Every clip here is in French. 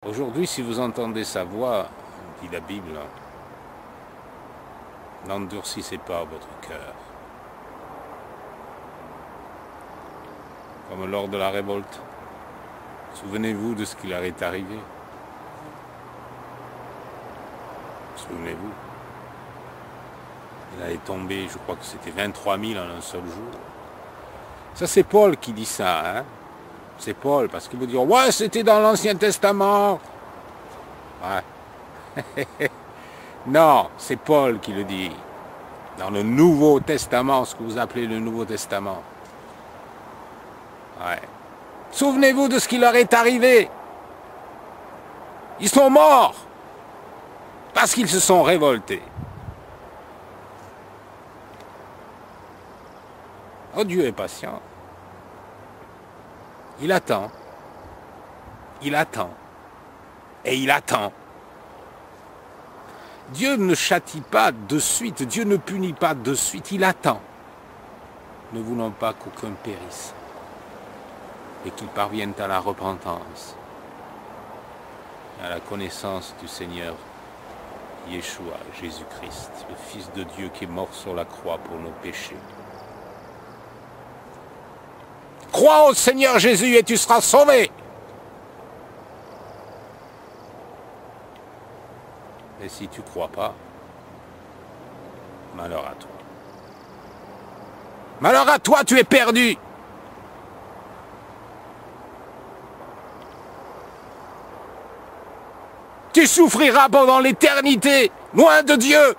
Aujourd'hui, si vous entendez sa voix, dit la Bible, n'endurcissez pas votre cœur. Comme lors de la révolte. Souvenez-vous de ce qui leur est arrivé. Souvenez-vous. Il allait tomber, je crois que c'était 23 000 en un seul jour. Ça, c'est Paul qui dit ça, hein. C'est Paul, parce qu'il veut dire, ouais, c'était dans l'Ancien Testament. Ouais. Non, c'est Paul qui le dit. Dans le Nouveau Testament, ce que vous appelez le Nouveau Testament. Ouais. Souvenez-vous de ce qui leur est arrivé. Ils sont morts parce qu'ils se sont révoltés. Oh, Dieu est patient. Il attend. Il attend. Et il attend. Dieu ne châtie pas de suite. Dieu ne punit pas de suite. Il attend. Ne voulant pas qu'aucun périsse. Et qu'il parvienne à la repentance. À la connaissance du Seigneur Yeshua, Jésus-Christ, le Fils de Dieu qui est mort sur la croix pour nos péchés. Crois au Seigneur Jésus et tu seras sauvé. Et si tu ne crois pas, malheur à toi. Malheur à toi, tu es perdu. Tu souffriras pendant l'éternité, loin de Dieu.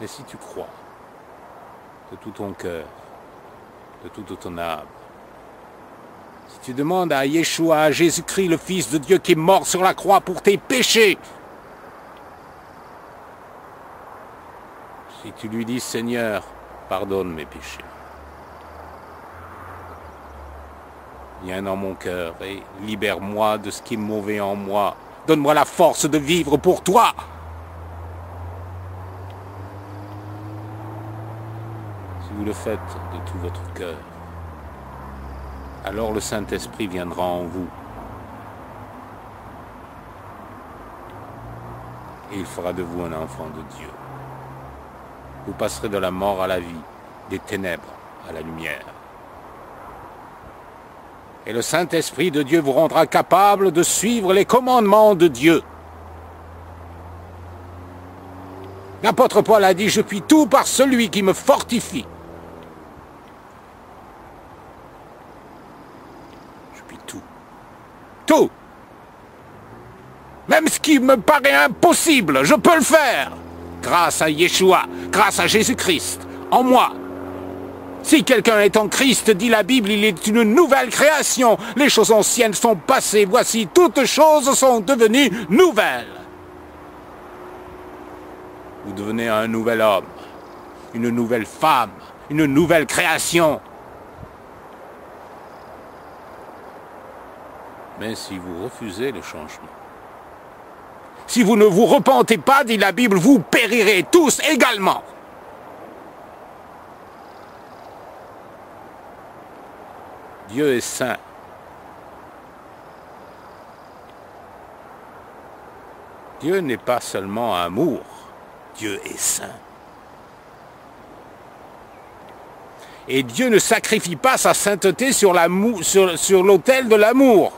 Mais si tu crois, de tout ton cœur, de toute ton âme, si tu demandes à Yeshua, à Jésus-Christ, le Fils de Dieu qui est mort sur la croix pour tes péchés, si tu lui dis, Seigneur, pardonne mes péchés, viens dans mon cœur et libère-moi de ce qui est mauvais en moi, donne-moi la force de vivre pour toi. Si vous le faites de tout votre cœur, alors le Saint-Esprit viendra en vous. Et il fera de vous un enfant de Dieu. Vous passerez de la mort à la vie, des ténèbres à la lumière. Et le Saint-Esprit de Dieu vous rendra capable de suivre les commandements de Dieu. L'apôtre Paul a dit, je puis tout par celui qui me fortifie. Tout. Même ce qui me paraît impossible, je peux le faire. Grâce à Yeshua, grâce à Jésus-Christ, en moi. Si quelqu'un est en Christ, dit la Bible, il est une nouvelle création. Les choses anciennes sont passées, voici, toutes choses sont devenues nouvelles. Vous devenez un nouvel homme, une nouvelle femme, une nouvelle création. Mais si vous refusez le changement, si vous ne vous repentez pas, dit la Bible, vous périrez tous également. Dieu est saint. Dieu n'est pas seulement amour, Dieu est saint. Et Dieu ne sacrifie pas sa sainteté sur l'autel de l'amour.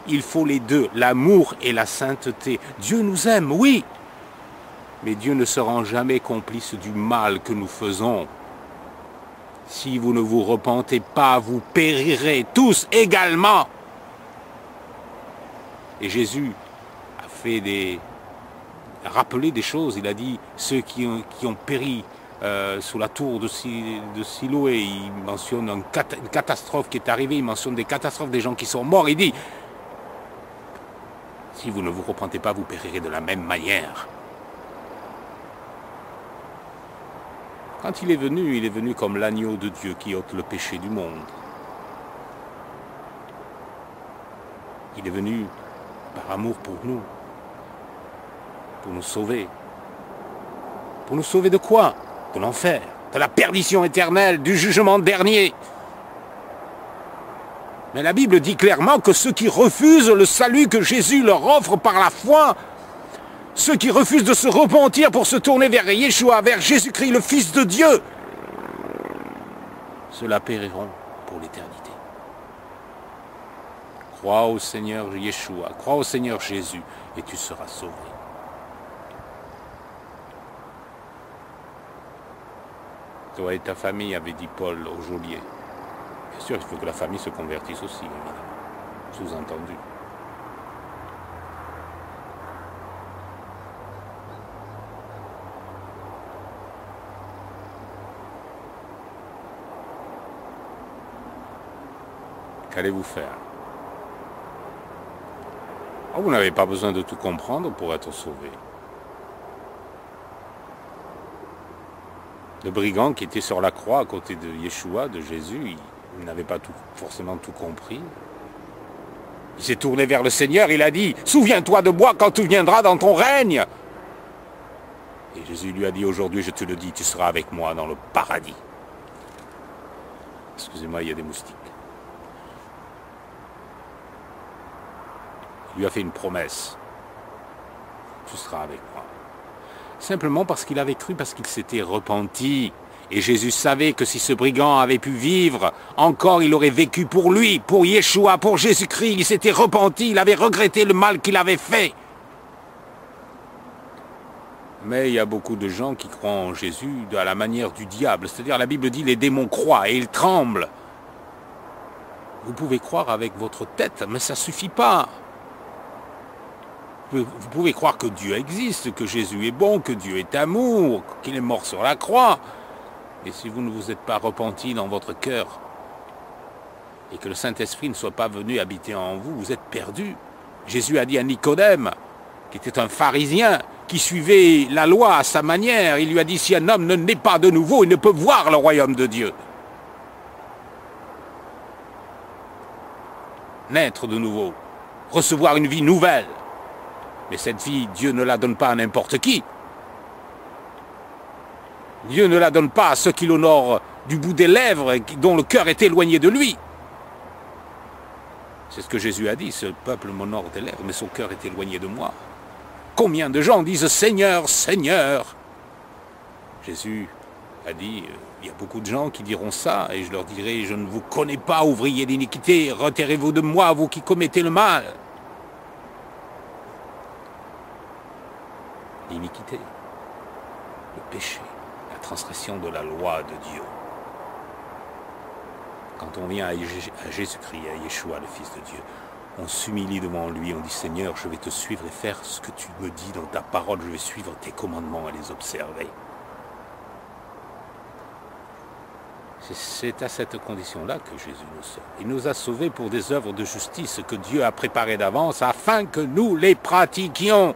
Il faut les deux, l'amour et la sainteté. Dieu nous aime, oui. Mais Dieu ne se rend jamais complice du mal que nous faisons. Si vous ne vous repentez pas, vous périrez tous également. Et Jésus a rappelé des choses. Il a dit, ceux qui ont péri sous la tour de Siloé, il mentionne une catastrophe qui est arrivée, il mentionne des catastrophes, des gens qui sont morts. Il dit, si vous ne vous repentez pas, vous périrez de la même manière. Quand il est venu comme l'agneau de Dieu qui ôte le péché du monde. Il est venu par amour pour nous sauver. Pour nous sauver de quoi? de l'enfer, de la perdition éternelle, du jugement dernier. Mais la Bible dit clairement que ceux qui refusent le salut que Jésus leur offre par la foi, ceux qui refusent de se repentir pour se tourner vers Yeshua, vers Jésus-Christ, le Fils de Dieu, ceux-là périront pour l'éternité. Crois au Seigneur Yeshua, crois au Seigneur Jésus, et tu seras sauvé. Toi et ta famille, avait dit Paul au geôlier. Bien sûr, il faut que la famille se convertisse aussi, évidemment. Sous-entendu. Qu'allez-vous faire? Oh, vous n'avez pas besoin de tout comprendre pour être sauvé. Le brigand qui était sur la croix à côté de Yeshua, de Jésus, il n'avait pas forcément tout compris. Il s'est tourné vers le Seigneur, il a dit « Souviens-toi de moi quand tu viendras dans ton règne !» Et Jésus lui a dit « Aujourd'hui, je te le dis, tu seras avec moi dans le paradis. » Excusez-moi, il y a des moustiques. Il lui a fait une promesse. Tu seras avec moi. Simplement parce qu'il avait cru, parce qu'il s'était repenti. Et Jésus savait que si ce brigand avait pu vivre, encore il aurait vécu pour lui, pour Yeshua, pour Jésus-Christ. Il s'était repenti, il avait regretté le mal qu'il avait fait. Mais il y a beaucoup de gens qui croient en Jésus à la manière du diable. C'est-à-dire, la Bible dit, les démons croient et ils tremblent. Vous pouvez croire avec votre tête, mais ça ne suffit pas. Vous pouvez croire que Dieu existe, que Jésus est bon, que Dieu est amour, qu'il est mort sur la croix. Et si vous ne vous êtes pas repenti dans votre cœur, et que le Saint-Esprit ne soit pas venu habiter en vous, vous êtes perdu. Jésus a dit à Nicodème, qui était un pharisien, qui suivait la loi à sa manière, il lui a dit, si un homme ne naît pas de nouveau, il ne peut voir le royaume de Dieu. Naître de nouveau, recevoir une vie nouvelle. Mais cette vie, Dieu ne la donne pas à n'importe qui. Dieu ne la donne pas à ceux qui l'honorent du bout des lèvres, dont le cœur est éloigné de lui. C'est ce que Jésus a dit, ce peuple m'honore des lèvres, mais son cœur est éloigné de moi. Combien de gens disent « Seigneur, Seigneur » Jésus a dit, il y a beaucoup de gens qui diront ça, et je leur dirai, je ne vous connais pas, ouvriers d'iniquité, retirez-vous de moi, vous qui commettez le mal. L'iniquité, le péché, la transgression de la loi de Dieu. Quand on vient à Jésus-Christ, à Yeshua, le Fils de Dieu, on s'humilie devant lui, on dit Seigneur, je vais te suivre et faire ce que tu me dis dans ta parole, je vais suivre tes commandements et les observer. C'est à cette condition-là que Jésus nous sauve. Il nous a sauvés pour des œuvres de justice que Dieu a préparées d'avance afin que nous les pratiquions.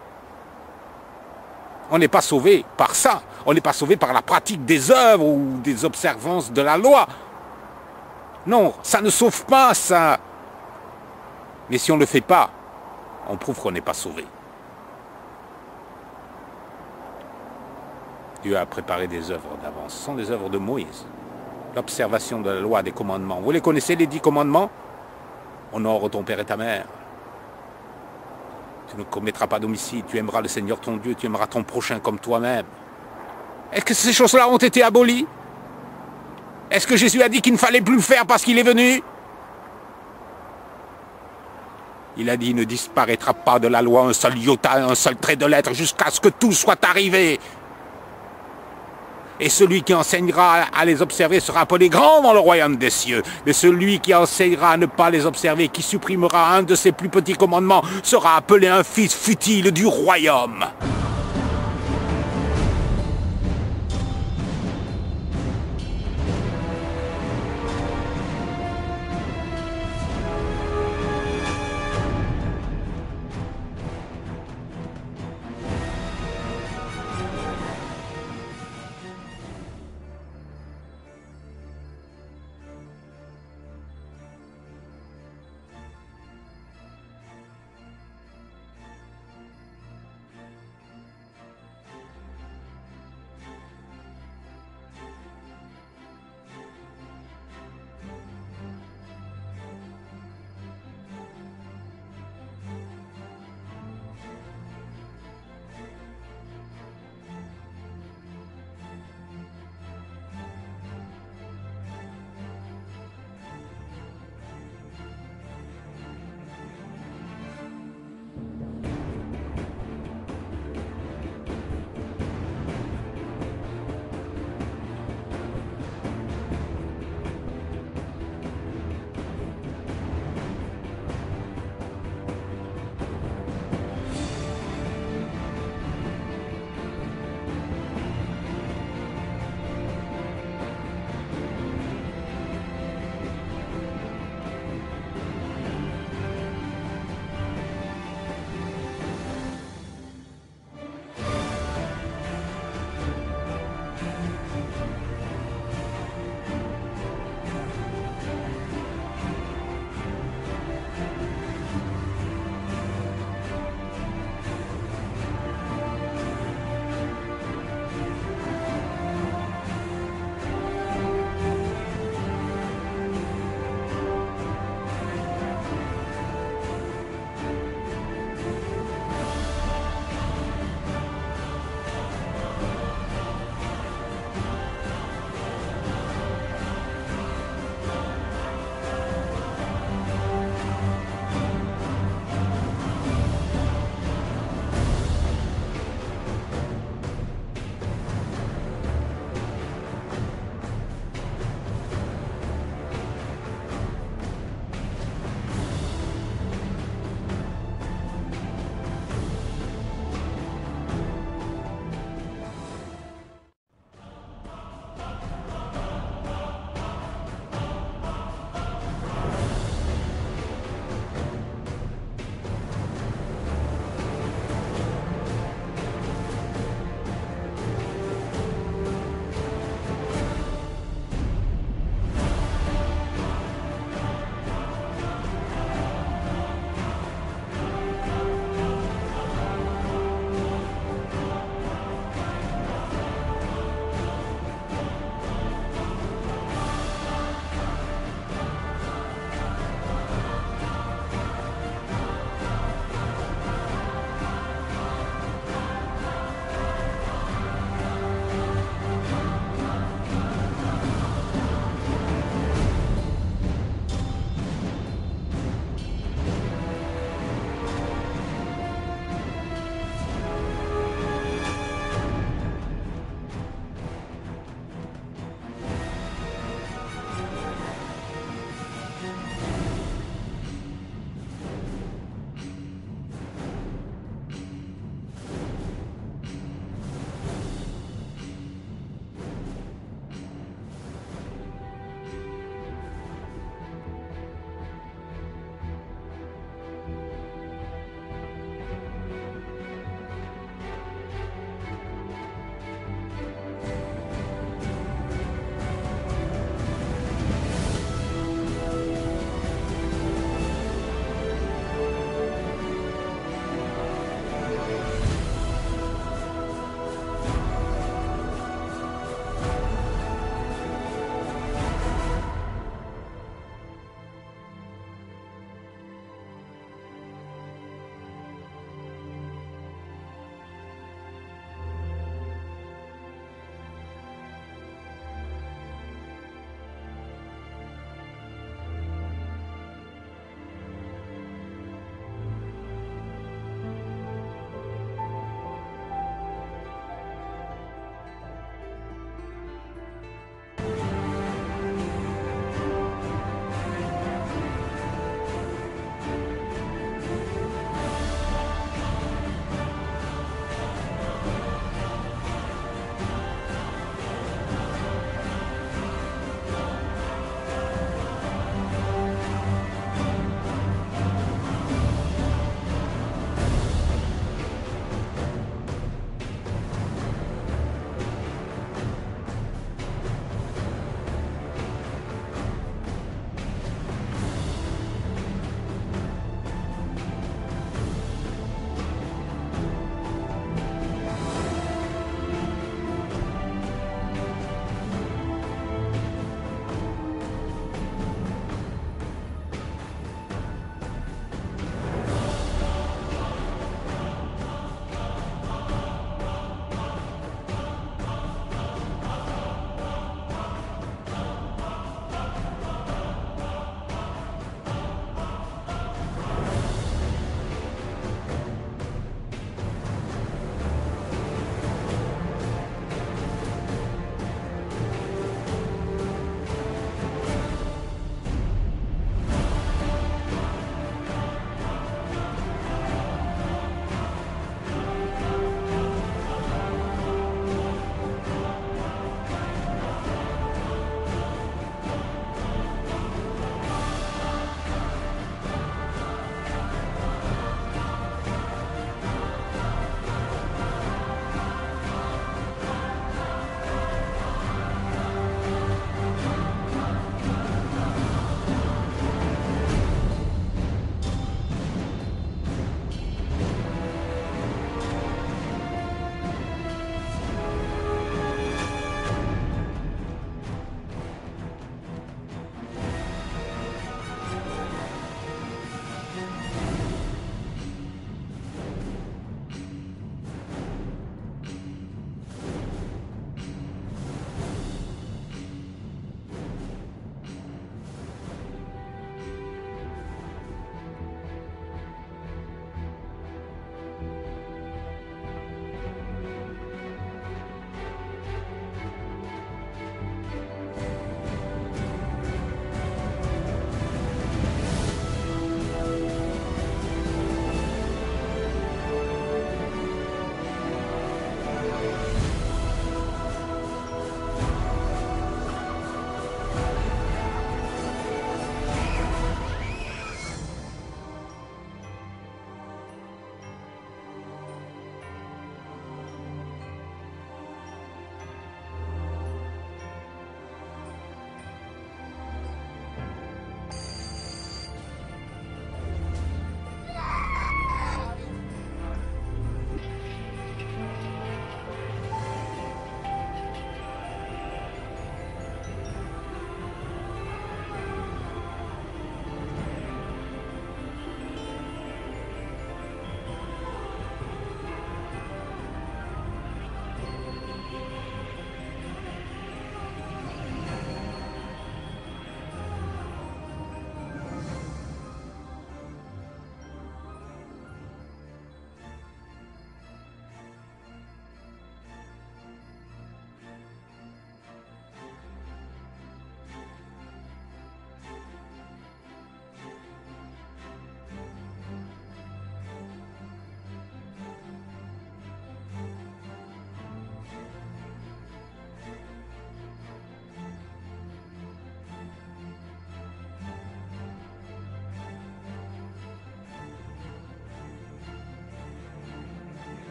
On n'est pas sauvé par ça. On n'est pas sauvé par la pratique des œuvres ou des observances de la loi. Non, ça ne sauve pas, ça. Mais si on ne le fait pas, on prouve qu'on n'est pas sauvé. Dieu a préparé des œuvres d'avance. Ce sont des œuvres de Moïse. L'observation de la loi, des commandements. Vous les connaissez, les 10 commandements? Honore ton père et ta mère. Tu ne commettras pas d'homicide, tu aimeras le Seigneur ton Dieu, tu aimeras ton prochain comme toi-même. Est-ce que ces choses-là ont été abolies? Est-ce que Jésus a dit qu'il ne fallait plus le faire parce qu'il est venu? Il a dit, il ne disparaîtra pas de la loi un seul iota, un seul trait de lettre, jusqu'à ce que tout soit arrivé. Et celui qui enseignera à les observer sera appelé grand dans le royaume des cieux. Mais celui qui enseignera à ne pas les observer, qui supprimera un de ses plus petits commandements, sera appelé un fils futile du royaume.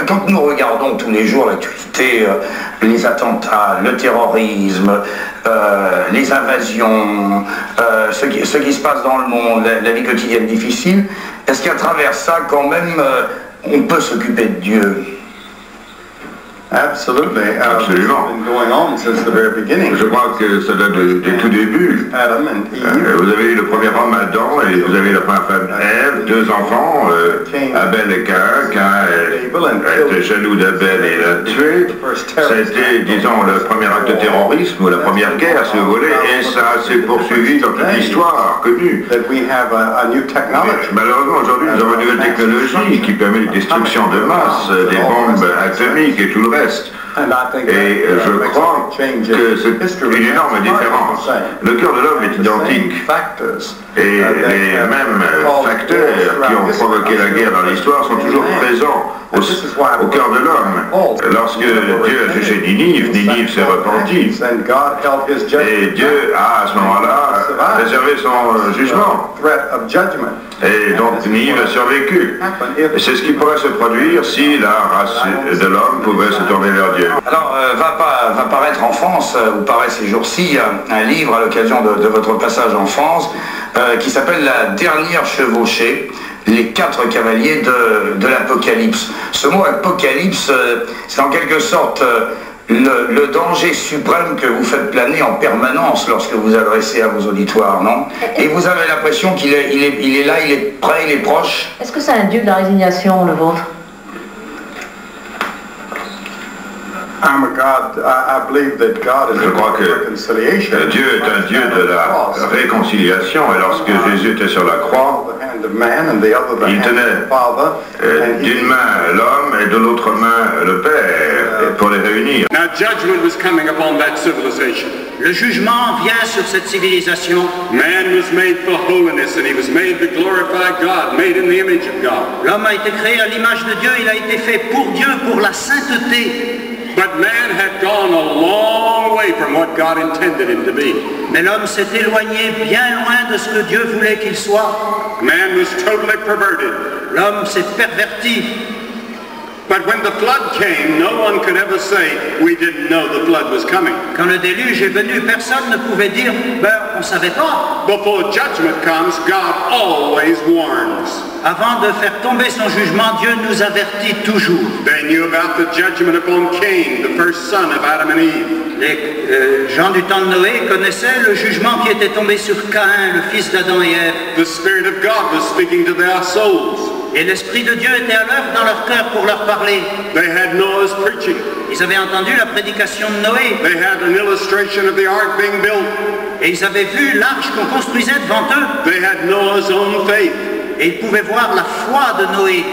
Quand nous regardons tous les jours l'actualité, les attentats, le terrorisme, les invasions, ce qui se passe dans le monde, la vie quotidienne difficile, est-ce qu'à travers ça, quand même, on peut s'occuper de Dieu? Absolutely. Absolument. It's been going on since the very beginning. Je crois que ça date du tout début. Adam and Eve. Vous avez eu le premier homme Adam et vous avez la première femme Ève, deux enfants, Abel et Caïn. Caïn était jaloux d'Abel et l'a tué. Ça a été, disons, le premier acte de terrorisme ou la première guerre, si vous voulez, et ça s'est poursuivi dans toute l'histoire connue. That we have a new technology. Malheureusement, aujourd'hui, nous avons une nouvelle technologie qui permet une destruction de masse, des bombes atomiques et tout le reste. Et je crois que c'est une énorme différence. Le cœur de l'homme est identique. Et les mêmes facteurs qui ont provoqué la guerre dans l'histoire sont toujours présents au cœur de l'homme. Lorsque Dieu a jugé Ninive, Ninive s'est repentie. Et Dieu a à ce moment-là réservé son jugement. Et donc Ninive a survécu. Et c'est ce qui pourrait se produire si la race de l'homme pouvait se tourner vers Dieu. Alors, va paraître en France, ou paraît ces jours-ci, un livre à l'occasion de votre passage en France, qui s'appelle La dernière chevauchée, les 4 cavaliers de l'Apocalypse. Ce mot Apocalypse, c'est en quelque sorte le danger suprême que vous faites planer en permanence lorsque vous adressez à vos auditoires, non? Et vous avez l'impression qu'il est là, il est prêt, il est proche. Est-ce que c'est un Dieu de la résignation, le vôtre? Je crois que Dieu est un Dieu de la réconciliation, et lorsque Jésus était sur la croix, il tenait d'une main l'homme et de l'autre main le Père pour les réunir. Now judgment was coming upon that civilization. Le jugement vient sur cette civilisation. Man was made for holiness and he was made to glorify God, made in the image of God. L'homme a été créé à l'image de Dieu, il a été fait pour Dieu, pour la sainteté. But man had gone a long way from what God intended him to be. Mais l'homme s'est éloigné bien loin de ce que Dieu voulait qu'il soit. Man was totally perverted. L'homme s'est perverti. But when the flood came, no one could ever say, we didn't know the flood was coming. Quand le déluge est venu, personne ne pouvait dire, on ne savait pas. Before judgment comes, God always warns. Avant de faire tomber son jugement, Dieu nous avertit toujours. They knew about the judgment upon Cain, the first son of Adam and Eve. Les gens du temps de Noé connaissaient le jugement qui était tombé sur Caïn, le fils d'Adam et Ève. The Spirit of God was speaking to their souls. Et l'Esprit de Dieu était à l'œuvre dans leur cœur pour leur parler. They had Noah's preaching. Ils avaient entendu la prédication de Noé. They had an illustration of the ark being built. Et ils avaient vu l'arche qu'on construisait devant eux. They had Noah's own faith. Et ils pouvaient voir la foi de Noé.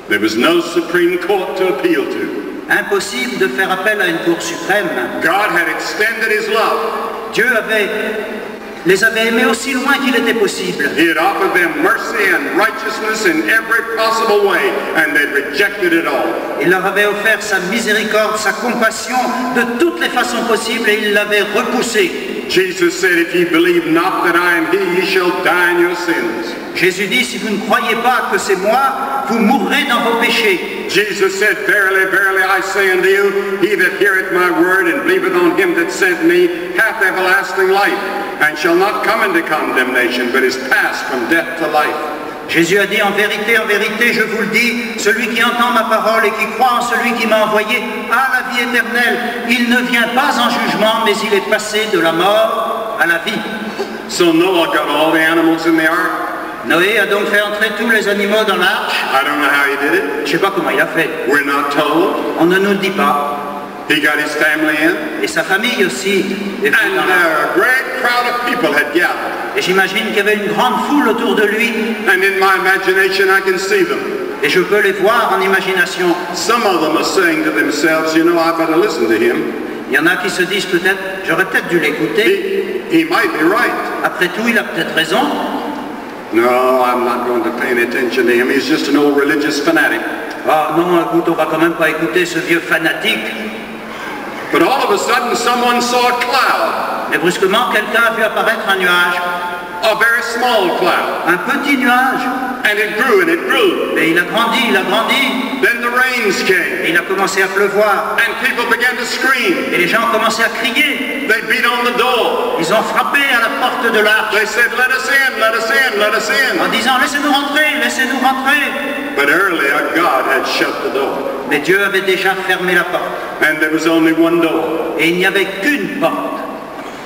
There was no supreme court to appeal to. Impossible de faire appel à une cour suprême. God had extended his love. Dieu les avait aimés aussi loin qu'il était possible. He had offered them mercy and righteousness in every possible way, and they rejected it all. Il leur avait offert sa miséricorde, sa compassion de toutes les façons possibles, et ils l'avaient repoussé. Jesus said, if ye believe not that I am he, ye shall die in your sins. Jésus dit, si vous ne croyez pas que c'est moi, vous mourrez dans vos péchés. Jesus said, verily, verily, I say unto you, he that heareth my word and believeth on him that sent me hath everlasting life, and shall not come into condemnation, but is passed from death to life. Jésus a dit, en vérité, je vous le dis, celui qui entend ma parole et qui croit en celui qui m'a envoyé a la vie éternelle. Il ne vient pas en jugement, mais il est passé de la mort à la vie. So Noah got all the animals in the ark. Noé a donc fait entrer tous les animaux dans l'arche. I don't know how he did it. Je ne sais pas comment il a fait. We're not told. On ne nous le dit pas. He got his family in. Et sa famille aussi. And a great crowd of people had gathered. Et j'imagine qu'il y avait une grande foule autour de lui. And in my imagination I can see them. Et je peux les voir en imagination. Some of them are saying to themselves, you know, I better listen to him. Il y en a qui se disent peut-être, j'aurais peut-être dû l'écouter. He might be right. Après tout, il a peut-être raison. No, I'm not going to pay any attention to him. He's just an old religious fanatic. Ah non, écoute, on va quand même pas écouter ce vieux fanatique. But all of a sudden, someone saw a cloud. Mais brusquement, quelqu'un a vu apparaître un nuage. A very small cloud. Un petit nuage. And it grew and it grew. Et il a grandi, il a grandi. Then the rains came. Et il a commencé à pleuvoir. And people began to scream. Et les gens ont commencé à crier. They beat on the door. Ils ont frappé à la porte de l'arche. They said, let us in, let us in, let us in. En disant, laissez-nous rentrer, laissez-nous rentrer. But earlier, God had shut the door. Mais Dieu avait déjà fermé la porte. And there was only one door. Et il n'y avait qu'une porte.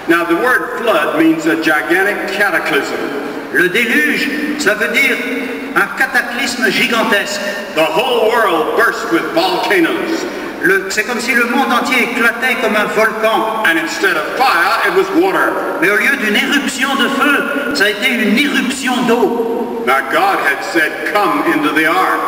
Now the word flood means a gigantic cataclysm. Le déluge, ça veut dire un cataclysme gigantesque. The whole world burst with volcanoes. C'est comme si le monde entier éclatait comme un volcan. And instead of fire, it was water. Mais au lieu d'une éruption de feu, ça a été une irruption d'eau. Now God had said, come into the ark.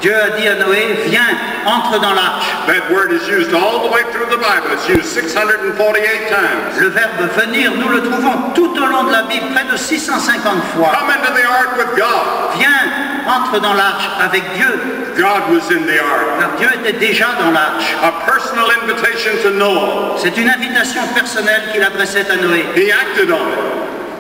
Dieu a dit à Noé, viens, entre dans l'arche. That word is used all the way through the Bible. It's used 648 times. Le verbe venir, nous le trouvons tout au long de la Bible, près de 650 fois. Come into the ark with God. Viens, entre dans l'arche avec Dieu. God was in the ark. Car Dieu était déjà dans l'arche. A personal invitation to Noah. C'est une invitation personnelle qu'il adressait à Noé. He acted on it.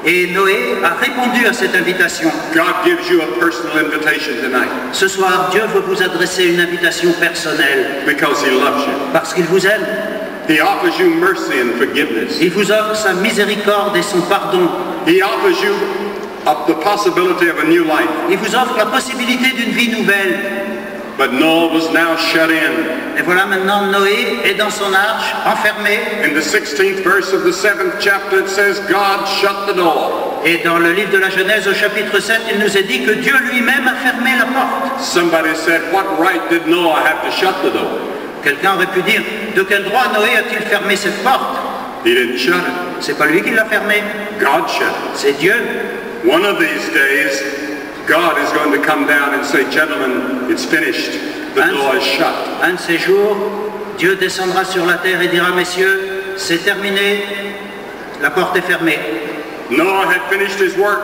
Et Noé a répondu à cette invitation. God gives you a personal invitation tonight. Ce soir, Dieu veut vous adresser une invitation personnelle. Because he loves you. Parce qu'il vous aime. He offers you mercy and forgiveness. Il vous offre sa miséricorde et son pardon. He offers you the possibility of a new life. Il vous offre la possibilité d'une vie nouvelle. But Noah was now shut in. Et voilà maintenant Noé est dans son arche, enfermé. In the 16th verse of the 7th chapter it says God shut the door. Et dans le livre de la Genèse au chapitre 7, il nous est dit que Dieu lui-même a fermé la porte. Somebody said, what right did Noah have to shut the door? Quelqu'un aurait pu dire, de quel droit Noé a-t-il fermé cette porte? He didn't shut it. C'est pas lui qui l'a fermée. God shut it. C'est Dieu. One of these days, God is going to come down and say, gentlemen, it's finished. The door is shut. Un de ces jours, Dieu descendra sur la terre et dira, messieurs, c'est terminé, la porte est fermée. Noah had finished his work.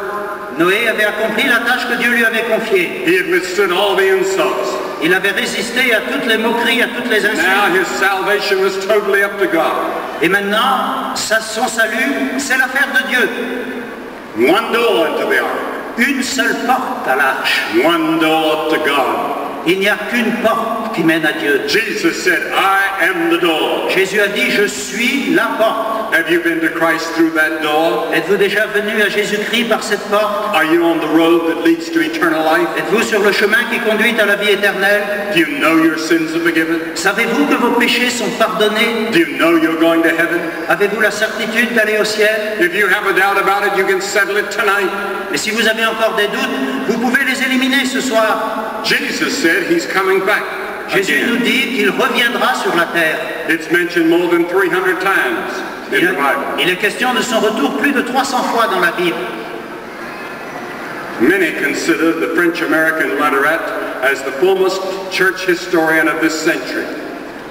Noé avait accompli la tâche que Dieu lui avait confiée. He had withstood all the insults. Il avait résisté à toutes les moqueries, à toutes les insultes. Now his salvation was totally up to God. Et maintenant, son salut, c'est l'affaire de Dieu. One door into the ark. Une seule porte à l'arche. One door to God. Il n'y a qu'une porte qui mène à Dieu. Jesus said, I am the door. Jésus a dit, je suis la porte. Have you been to Christ through that door? Êtes-vous déjà venu à Jésus-Christ par cette porte? Are you on the road that leads to eternal life? Êtes-vous sur le chemin qui conduit à la vie éternelle? Do you know your sins are forgiven? Savez-vous que vos péchés sont pardonnés? Do you know you're going to heaven? Avez-vous la certitude d'aller au ciel? If you have a doubt about it, you can settle it tonight. Et si vous avez encore des doutes, vous pouvez les éliminer ce soir. Jesus said he's coming back. Jésus nous dit qu'il reviendra sur la terre. It's mentioned more than 300 times in the Bible. Il est question de son retour plus de 300 fois dans la Bible. Many consider the French-American Latourette as the foremost church historian of this century.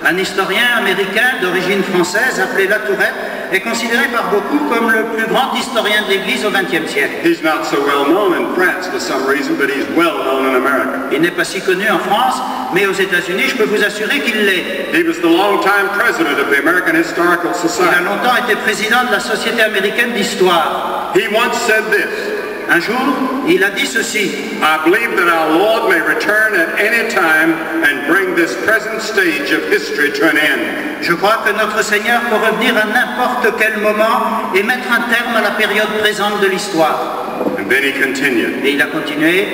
Un historien américain d'origine française appelé Latourette est considéré par beaucoup comme le plus grand historien de l'Église au XXe siècle. He's not so well known in France for some reason, but he's well known in America. Il n'est pas si connu en France, mais aux États-Unis, je peux vous assurer qu'il l'est. He was the long-time president of the American Historical Il a Society. longtemps été président de la Société américaine d'histoire. He once said this. Un jour, il a dit ceci. I believe that our Lord may return at any time and bring this present stage of history to an end. Je crois que notre Seigneur peut revenir à n'importe quel moment et mettre un terme à la période présente de l'histoire. And then he continued. Et il a continué.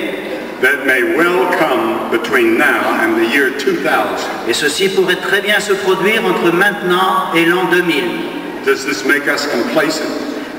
That may well come between now and the year 2000. Et ceci pourrait très bien se produire entre maintenant et l'an 2000. Does this make us complacent?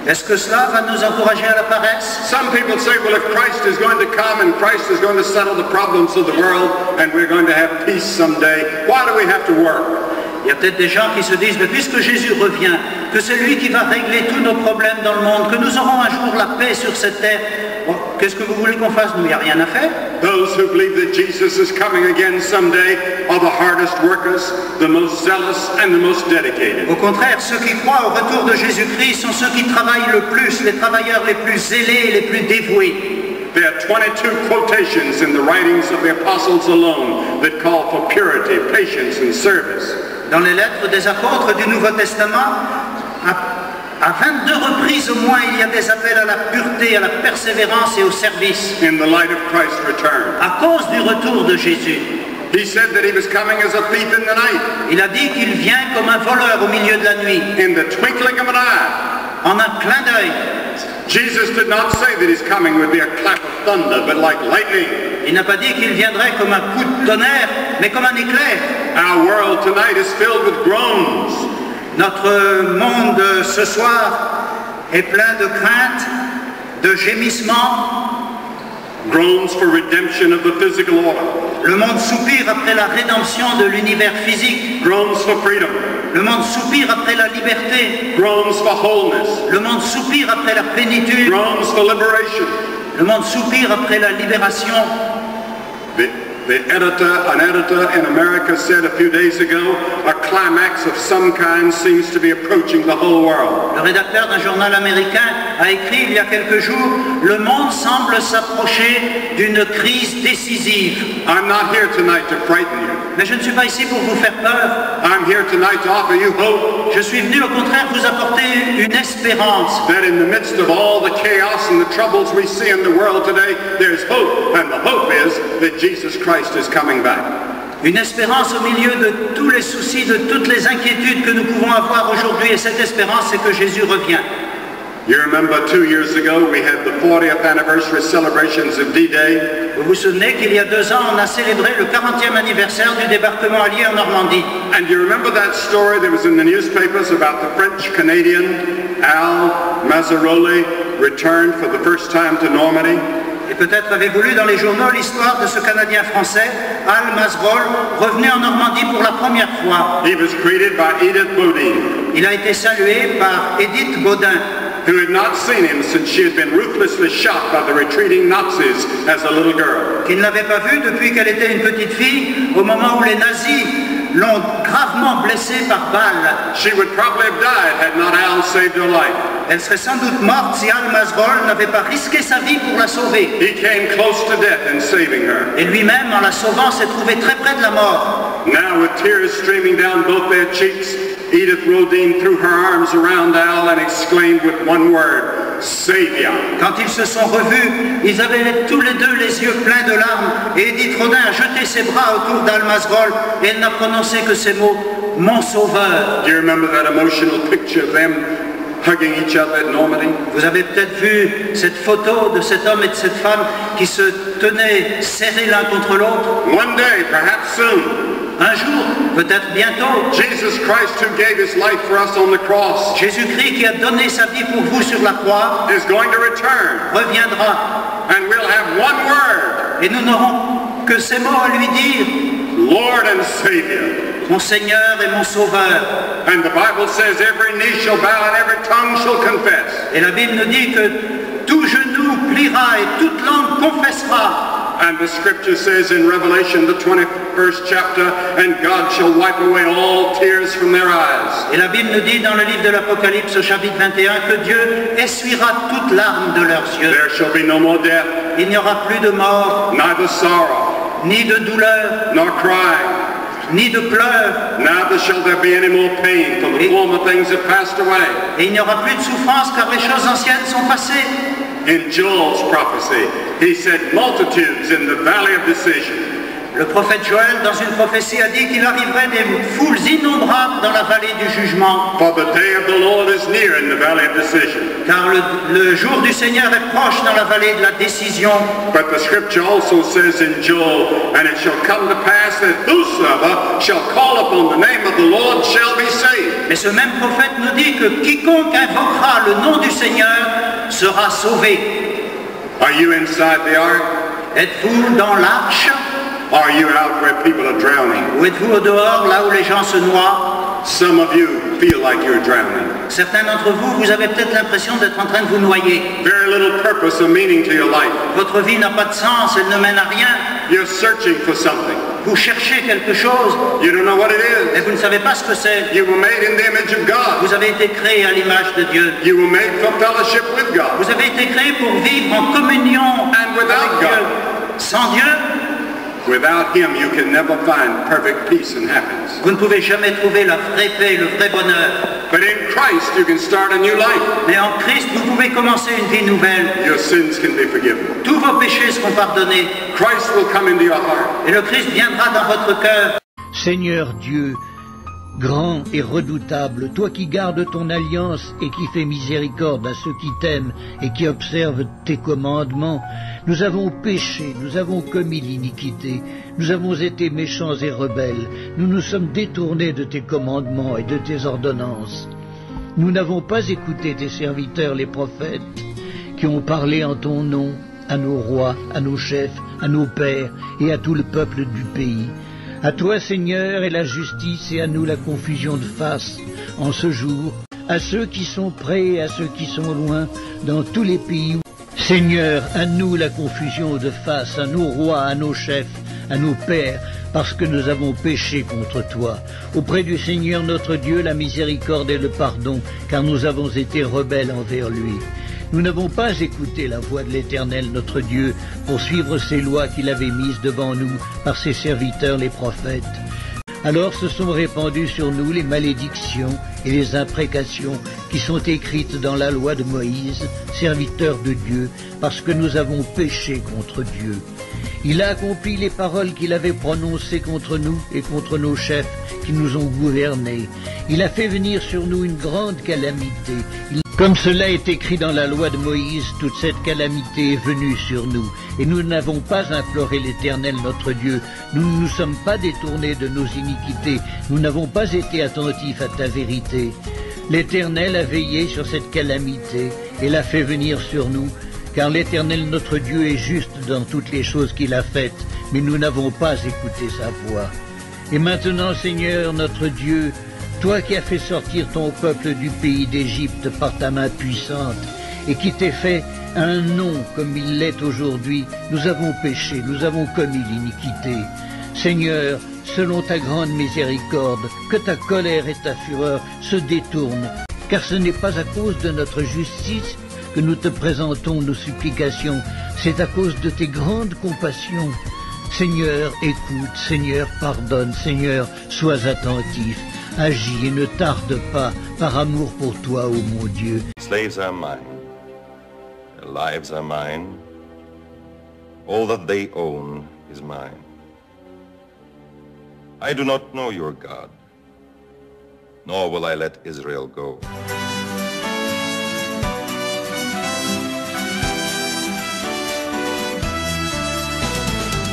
Est-ce que cela va nous encourager à la paresse? Some people say, well, if Christ is going to come and Christ is going to settle the problems of the world and we're going to have peace someday, why do we have to work? Il y a peut-être des gens qui se disent, mais puisque Jésus revient, que c'est lui qui va régler tous nos problèmes dans le monde, que nous aurons un jour la paix sur cette terre, bon, qu'est-ce que vous voulez qu'on fasse? Nous, il n'y a rien à faire. Those who believe that Jesus is coming again someday are the hardest workers, the most zealous, and the most dedicated. Au contraire, ceux qui croient au retour de Jésus-Christ sont ceux qui travaillent le plus, les travailleurs les plus zélés et les plus dévoués. There are 22 quotations in the writings of the apostles alone that call for purity, patience, and service. Dans les lettres des apôtres du Nouveau Testament, à 22 reprises au moins, il y a des appels à la pureté, à la persévérance et au service. In the light of Christ's return. À cause du retour de Jésus. He said that he was coming as a thief in the night. Il a dit qu'il vient comme un voleur au milieu de la nuit, In the twinkling of an eye. en un clin d'œil. Jesus did not say that his coming would be a clap of thunder, but like lightning. Il n'a pas dit qu'il viendrait comme un coup de tonnerre, mais comme un éclair. Our world tonight is filled with groans. Notre monde ce soir est plein de craintes, de gémissements. Groans for redemption of the physical order. Le monde soupire après la rédemption de l'univers physique. Groans for freedom. Le monde soupire après la liberté. Groans for wholeness. Le monde soupire après la plénitude. Groans for liberation. Le monde soupire après la libération. An editor in America said a few days ago, a climax of some kind seems to be approaching the whole world. Le rédacteur d'un journal américain a écrit il y a quelques jours, le monde semble s'approcher d'une crise décisive. I'm not here tonight to frighten you. Mais je ne suis pas ici pour vous faire peur. I'm here tonight to offer you hope. Je suis venu au contraire vous apporter une espérance. That in the midst of all the chaos and the troubles we see in the world today, there's hope. And the hope is that Jesus Christ is coming back. Une espérance au milieu de tous les soucis, de toutes les inquiétudes que nous pouvons avoir aujourd'hui. Et cette espérance, c'est que Jésus revient. You remember 2 years ago we had the 40th anniversary celebrations of D-Day. Vous vous souvenez qu'il y a 2 ans, on a célébré le 40e anniversaire du débarquement allié en Normandie. And you remember that story that was in the newspapers about the French-Canadian Al Mazzaroli returned for the first time to Normandy? Et peut-être avez-vous lu dans les journaux l'histoire de ce Canadien français, Al Mazzarol, revenu en Normandie pour la première fois. He was greeted by Edith Bodine. Il a été salué par Edith Baudin, who had not seen him since she had been ruthlessly shot by the retreating Nazis as a little girl. qui ne l'avait pas vu depuis qu'elle était une petite fille, au moment où les nazis l'ont gravement blessée par balle. She would probably have died had not Al saved her life. Elle serait sans doute morte si Al Mazzarol n'avait pas risqué sa vie pour la sauver. He came close to death in saving her. Et lui-même, en la sauvant, s'est trouvé très près de la mort. Now, with tears streaming down both their cheeks, Edith Rodin threw her arms around Al and exclaimed with one word, Savior. Quand ils se sont revus, ils avaient tous les deux les yeux pleins de larmes, et Edith Rodin a jeté ses bras autour d'Al Mazzarol, et elle n'a prononcé que ces mots, mon sauveur. Do you remember that emotional picture of them hugging each other at Normandy? Vous avez peut-être vu cette photo de cet homme et de cette femme qui se tenaient serrés l'un contre l'autre. One day, perhaps soon, Un jour, peut-être bientôt, Jesus Christ, who gave his life for us on the cross, Jésus-Christ qui a donné sa vie pour vous sur la croix is going to return, reviendra. and we'll have one word, Et nous n'aurons que ces mots à lui dire, Lord and Savior. mon Seigneur et mon Sauveur. And the Bible says every knee shall bow and every tongue shall confess. Et la Bible nous dit que tout genou pliera et toute langue confessera. And the scripture says in Revelation, the 21st chapter, and God shall wipe away all tears from their eyes. Et la Bible nous dit dans le livre de l'Apocalypse au chapitre 21 que Dieu essuiera toute larme de leurs yeux. There shall be no more death, Il n'y aura plus de mort, neither sorrow, ni de douleur, nor crying. ni de pleurs. Neither shall there be any more pain, for the former things have passed away. Et il n'y aura plus de souffrance car les choses anciennes sont passées. In Joel's prophecy, he said multitudes in the valley of decision. Le prophète Joël, dans une prophétie, a dit qu'il arriverait des foules innombrables dans la vallée du jugement. For the day of the Lord is near in the valley of decision. Car le jour du Seigneur est proche dans la vallée de la décision. But the scripture also says in Joel, and it shall come to pass that whosoever shall call upon the name of the Lord shall be saved. Mais ce même prophète nous dit que quiconque invoquera le nom du Seigneur sera sauvé. Are you inside the ark? Êtes-vous dans l'arche? Are you out where people are drowning? Ou êtes-vous au dehors, là où les gens se noient? Some of you feel like you're drowning. Certains d'entre vous, vous avez peut-être l'impression d'être en train de vous noyer. Very little purpose or meaning to your life. Votre vie n'a pas de sens, elle ne mène à rien. You're searching for something. Vous cherchez quelque chose, You don't know what it mais is. vous ne savez pas ce que c'est. You were made in the image of God. Vous avez été créé à l'image de Dieu. You were made for fellowship with God. Vous avez été créé pour vivre en communion And without avec Dieu. God. Sans Dieu, Without Him, you can never find perfect peace and happiness. vous ne pouvez jamais trouver la vraie paix, le vrai bonheur. But in Christ, you can start a new life. Mais en Christ, vous pouvez commencer une vie nouvelle. Your sins can be forgiven. Tous vos péchés seront pardonnés. Christ will come into your heart. Et le Christ viendra dans votre cœur. Seigneur Dieu, grand et redoutable, toi qui gardes ton alliance et qui fais miséricorde à ceux qui t'aiment et qui observent tes commandements, nous avons péché, nous avons commis l'iniquité, nous avons été méchants et rebelles, nous nous sommes détournés de tes commandements et de tes ordonnances. Nous n'avons pas écouté tes serviteurs les prophètes, qui ont parlé en ton nom à nos rois, à nos chefs, à nos pères et à tout le peuple du pays. À toi, Seigneur, est la justice et à nous la confusion de face en ce jour, à ceux qui sont près et à ceux qui sont loin, dans tous les pays. Seigneur, à nous la confusion de face, à nos rois, à nos chefs, à nos pères, parce que nous avons péché contre toi. Auprès du Seigneur notre Dieu, la miséricorde et le pardon, car nous avons été rebelles envers lui. Nous n'avons pas écouté la voix de l'Éternel notre Dieu pour suivre ses lois qu'il avait mises devant nous par ses serviteurs les prophètes. Alors se sont répandues sur nous les malédictions et les imprécations qui sont écrites dans la loi de Moïse, serviteur de Dieu, parce que nous avons péché contre Dieu. Il a accompli les paroles qu'il avait prononcées contre nous et contre nos chefs qui nous ont gouvernés. Il a fait venir sur nous une grande calamité. Comme cela est écrit dans la loi de Moïse, toute cette calamité est venue sur nous, et nous n'avons pas imploré l'Éternel notre Dieu. Nous ne nous sommes pas détournés de nos iniquités, nous n'avons pas été attentifs à ta vérité. L'Éternel a veillé sur cette calamité et l'a fait venir sur nous, car l'Éternel notre Dieu est juste dans toutes les choses qu'il a faites, mais nous n'avons pas écouté sa voix. Et maintenant, Seigneur notre Dieu, toi qui as fait sortir ton peuple du pays d'Égypte par ta main puissante, et qui t'es fait un nom comme il l'est aujourd'hui, nous avons péché, nous avons commis l'iniquité. Seigneur, selon ta grande miséricorde, que ta colère et ta fureur se détournent, car ce n'est pas à cause de notre justice que nous te présentons nos supplications, c'est à cause de tes grandes compassions. Seigneur, écoute, Seigneur, pardonne, Seigneur, sois attentif. Agis et ne tarde pas, par amour pour toi, ô mon Dieu. Slaves are mine, their lives are mine, all that they own is mine. I do not know your God, nor will I let Israel go.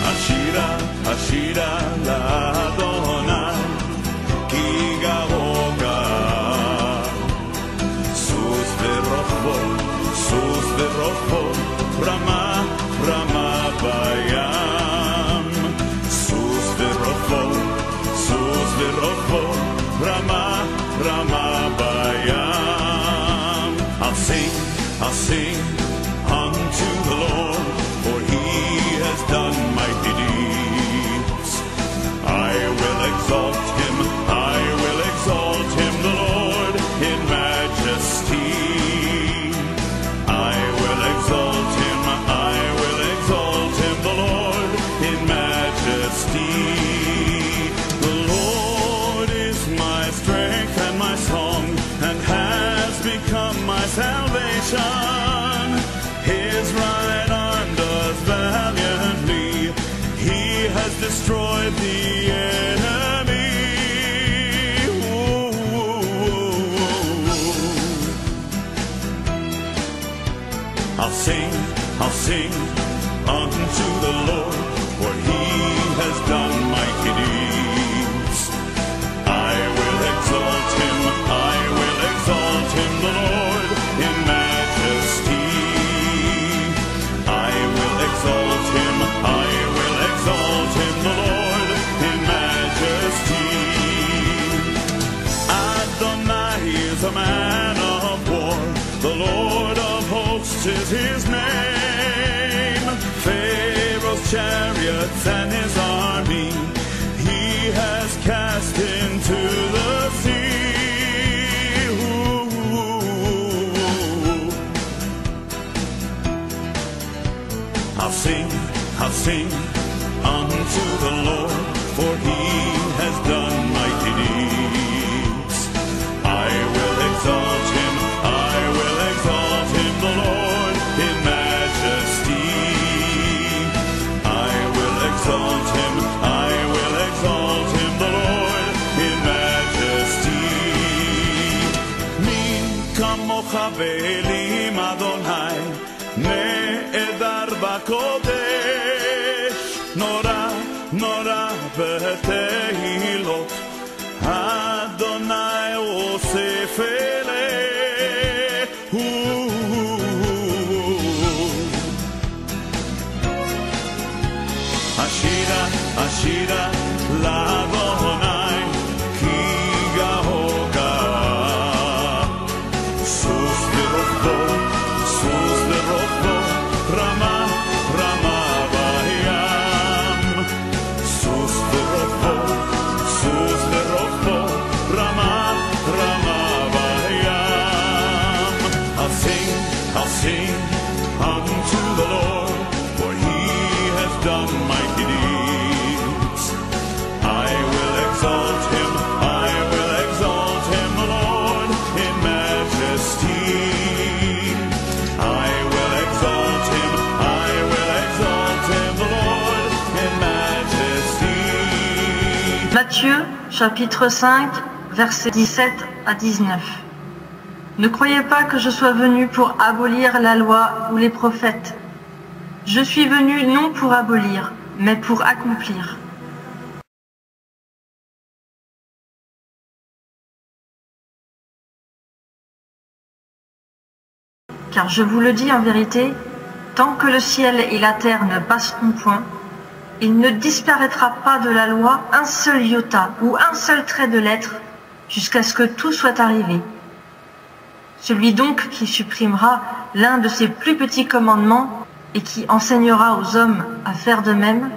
Ashira, Ashira, la Adonai. Rama, Rama Bayam, Sus Verofo, Rama, Rama Bayam. I'll sing unto the Lord, for he has done mighty deeds. I will exalt him, the Lord, in majesty. I will exalt him, the Lord, in majesty. The Lord is my strength and my song, and has become my salvation. His right arm does valiantly, he has destroyed the enemy. I'll sing unto the Lord, for he has done mighty deeds. I will exalt him, the Lord, in majesty. I will exalt him, the Lord, in majesty. Adonai is a man of war, the Lord of hosts is his name. Pharaoh's chariots and his army he has cast into the sea. I'll sing unto the Lord, for he has done mighty deeds. I will exalt him, the Lord, in majesty. I אבלים אדוני נעדר בקודש נורא נורא בתהילות אדוני אוסף אליהו השירה השירה לאדוני כי גאו גאה סוס לרוחבו רמה רמה בים סוס לרוחבו רמה רמה בים I'll sing unto the Lord for he has done mighty deeds I will exalt him the Lord in majesty I will exalt him the Lord in majesty Matthieu, chapitre 5, versets 17 à 19. Ne croyez pas que je sois venu pour abolir la loi ou les prophètes. Je suis venu non pour abolir, mais pour accomplir. Car je vous le dis en vérité, tant que le ciel et la terre ne passeront point, il ne disparaîtra pas de la loi un seul iota ou un seul trait de lettre, jusqu'à ce que tout soit arrivé. Celui donc qui supprimera l'un de ces plus petits commandements et qui enseignera aux hommes à faire de même,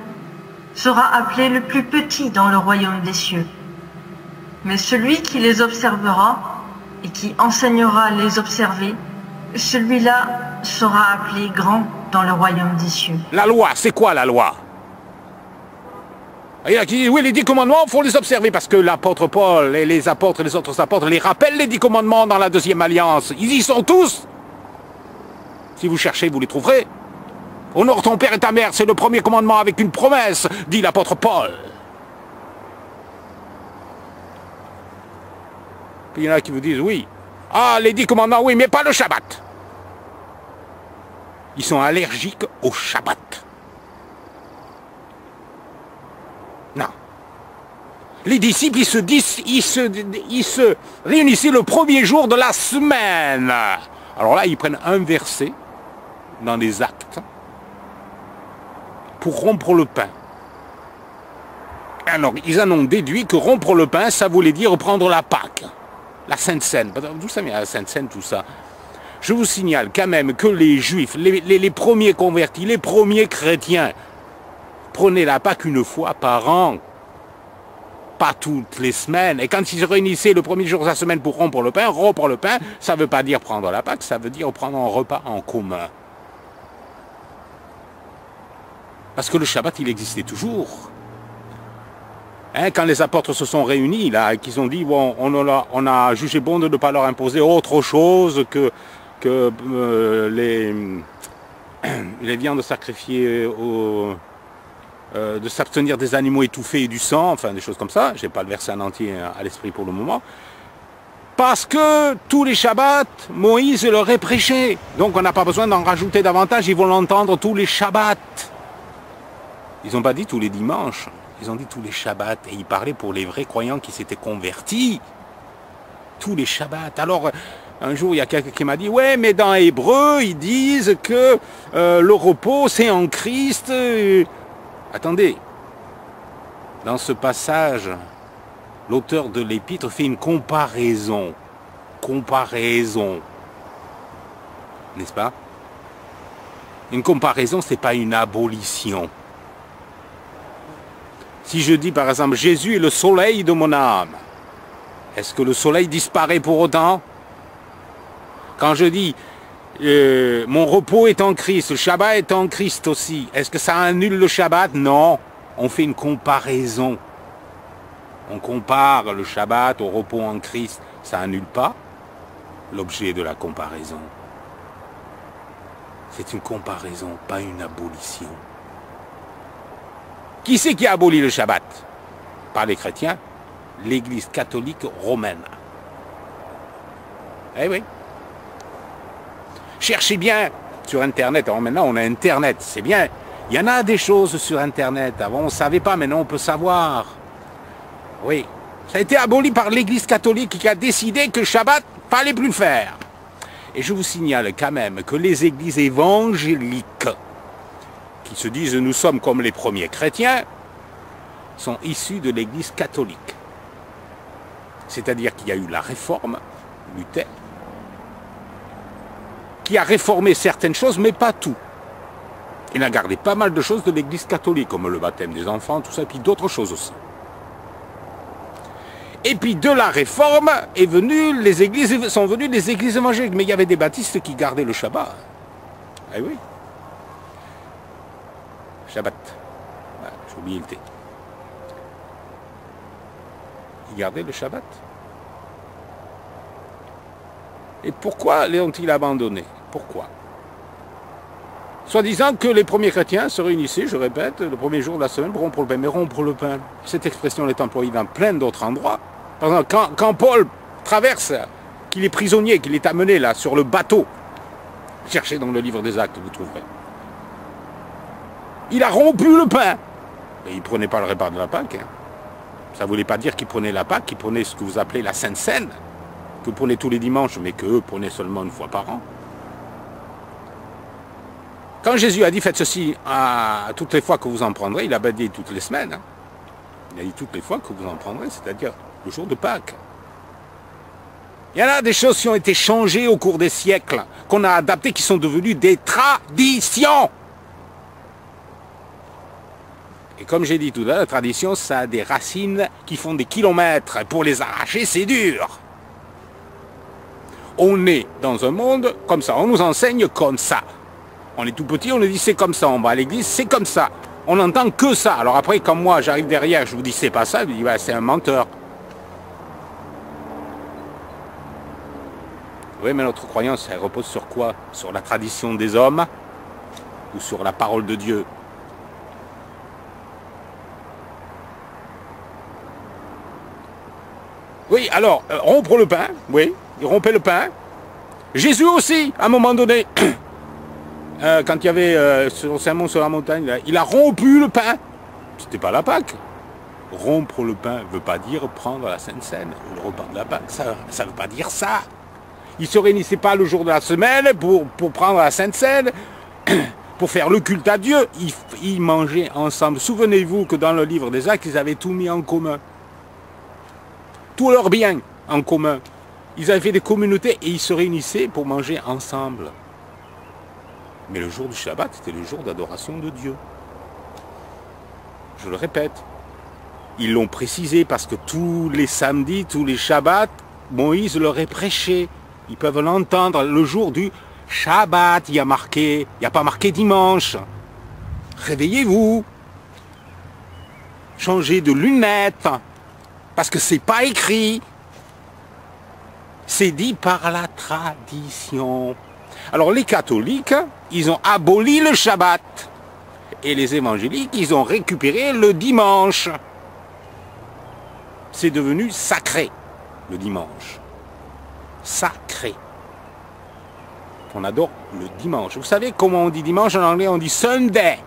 sera appelé le plus petit dans le royaume des cieux. Mais celui qui les observera et qui enseignera à les observer, celui-là sera appelé grand dans le royaume des cieux. La loi, c'est quoi la loi? Il y en a qui disent, oui, les 10 commandements, il faut les observer, parce que l'apôtre Paul et les apôtres et les autres apôtres les rappellent les 10 commandements dans la deuxième alliance. Ils y sont tous. Si vous cherchez, vous les trouverez. Honore ton père et ta mère, c'est le premier commandement avec une promesse, dit l'apôtre Paul. Puis il y en a qui vous disent, oui, ah, les 10 commandements, oui, mais pas le Shabbat. Ils sont allergiques au Shabbat. Non. Les disciples, ils se réunissaient le premier jour de la semaine. Alors là, ils prennent un verset dans les Actes pour rompre le pain. Alors, ils en ont déduit que rompre le pain, ça voulait dire prendre la Pâque, la Sainte Seine. D'où ça vient la Sainte Seine, tout ça? Je vous signale quand même que les Juifs, les premiers convertis, les premiers chrétiens, prenaient la Pâque une fois par an, pas toutes les semaines. Et quand ils se réunissaient le premier jour de la semaine pour rompre le pain, ça ne veut pas dire prendre la Pâque, ça veut dire prendre un repas en commun. Parce que le Shabbat, il existait toujours. Hein, quand les apôtres se sont réunis, là, qu'ils ont dit, bon, on a jugé bon de ne pas leur imposer autre chose que les viandes sacrifiées de s'abstenir des animaux étouffés et du sang, enfin des choses comme ça. Je n'ai pas le verset en entier à l'esprit pour le moment. Parce que tous les Shabbats, Moïse leur est prêché. Donc on n'a pas besoin d'en rajouter davantage, ils vont l'entendre tous les Shabbats. Ils n'ont pas dit tous les dimanches, ils ont dit tous les Shabbats. Et ils parlaient pour les vrais croyants qui s'étaient convertis. Tous les Shabbats. Alors, un jour, il y a quelqu'un qui m'a dit, ouais, mais dans Hébreu, ils disent que le repos, c'est en Christ. Attendez, dans ce passage, l'auteur de l'épître fait une comparaison. Comparaison. N'est-ce pas? Une comparaison, ce n'est pas une abolition. Si je dis par exemple, Jésus est le soleil de mon âme, est-ce que le soleil disparaît pour autant? Quand je dis, mon repos est en Christ, le Shabbat est en Christ aussi, est-ce que ça annule le Shabbat? Non, on fait une comparaison. On compare le Shabbat au repos en Christ, ça annule pas l'objet de la comparaison. C'est une comparaison, pas une abolition. Qui c'est qui a aboli le Shabbat? Par les chrétiens, l'Église catholique romaine. Eh oui. Cherchez bien sur Internet. Alors maintenant, on a Internet, c'est bien. Il y en a des choses sur Internet. Avant, on ne savait pas, maintenant, on peut savoir. Oui. Ça a été aboli par l'Église catholique qui a décidé que le Shabbat, il ne fallait plus le faire. Et je vous signale quand même que les églises évangéliques, qui se disent nous sommes comme les premiers chrétiens, sont issues de l'Église catholique. C'est-à-dire qu'il y a eu la réforme, Luther, qui a réformé certaines choses, mais pas tout. Il a gardé pas mal de choses de l'Église catholique, comme le baptême des enfants, tout ça, et puis d'autres choses aussi. Et puis de la réforme sont venues les églises évangéliques. Mais il y avait des baptistes qui gardaient le Shabbat. Ah oui. Shabbat. Ah, j'ai oublié le T. Ils gardaient le Shabbat. Et pourquoi l'ont-ils abandonné? Pourquoi? Soi-disant que les premiers chrétiens se réunissaient, je répète, le premier jour de la semaine pour rompre le pain. Mais rompre le pain, cette expression est employée dans plein d'autres endroits. Par exemple, quand Paul traverse, qu'il est prisonnier, qu'il est amené là sur le bateau, cherchez dans le livre des Actes, vous trouverez. Il a rompu le pain. Et il ne prenait pas le repas de la Pâque. Hein. Ça ne voulait pas dire qu'il prenait la Pâque, qu'il prenait ce que vous appelez la Sainte Seine, que vous prenez tous les dimanches, mais qu'eux prenaient seulement une fois par an. Quand Jésus a dit faites ceci à toutes les fois que vous en prendrez, il n'a pas dit toutes les semaines. Hein. Il a dit toutes les fois que vous en prendrez, c'est-à-dire le jour de Pâques. Il y en a des choses qui ont été changées au cours des siècles, qu'on a adaptées, qui sont devenues des traditions. Et comme j'ai dit tout à l'heure, la tradition, ça a des racines qui font des kilomètres. Pour les arracher, c'est dur. On est dans un monde comme ça, on nous enseigne comme ça. On est tout petit, on nous dit c'est comme ça, on va à l'église, c'est comme ça. On n'entend que ça. Alors après, quand moi j'arrive derrière, je vous dis c'est pas ça, je dis bah, c'est un menteur. Oui, mais notre croyance, elle repose sur quoi? Sur la tradition des hommes ou sur la parole de Dieu? Oui, alors, rompre le pain, oui, il rompait le pain. Jésus aussi, à un moment donné, quand il y avait sur Sermon sur la montagne, là, il a rompu le pain. C'était pas la Pâque. Rompre le pain ne veut pas dire prendre la Sainte Seine, le repas de la Pâque, ça ne veut pas dire ça. Ils ne se réunissaient pas le jour de la semaine pour prendre la Sainte Seine, pour faire le culte à Dieu. Ils mangeaient ensemble. Souvenez-vous que dans le livre des Actes, ils avaient tout mis en commun. Tous leurs biens en commun. Ils avaient fait des communautés et ils se réunissaient pour manger ensemble. Mais le jour du Shabbat, c'était le jour d'adoration de Dieu. Je le répète. Ils l'ont précisé parce que tous les samedis, tous les Shabbats, Moïse leur est prêché. Ils peuvent l'entendre le jour du Shabbat. Il n'y a pas marqué dimanche. Réveillez-vous. Changez de lunettes. Parce que c'est pas écrit. C'est dit par la tradition. Alors les catholiques, ils ont aboli le Shabbat. Et les évangéliques, ils ont récupéré le dimanche. C'est devenu sacré, le dimanche. Sacré. On adore le dimanche. Vous savez comment on dit dimanche en anglais? On dit Sunday.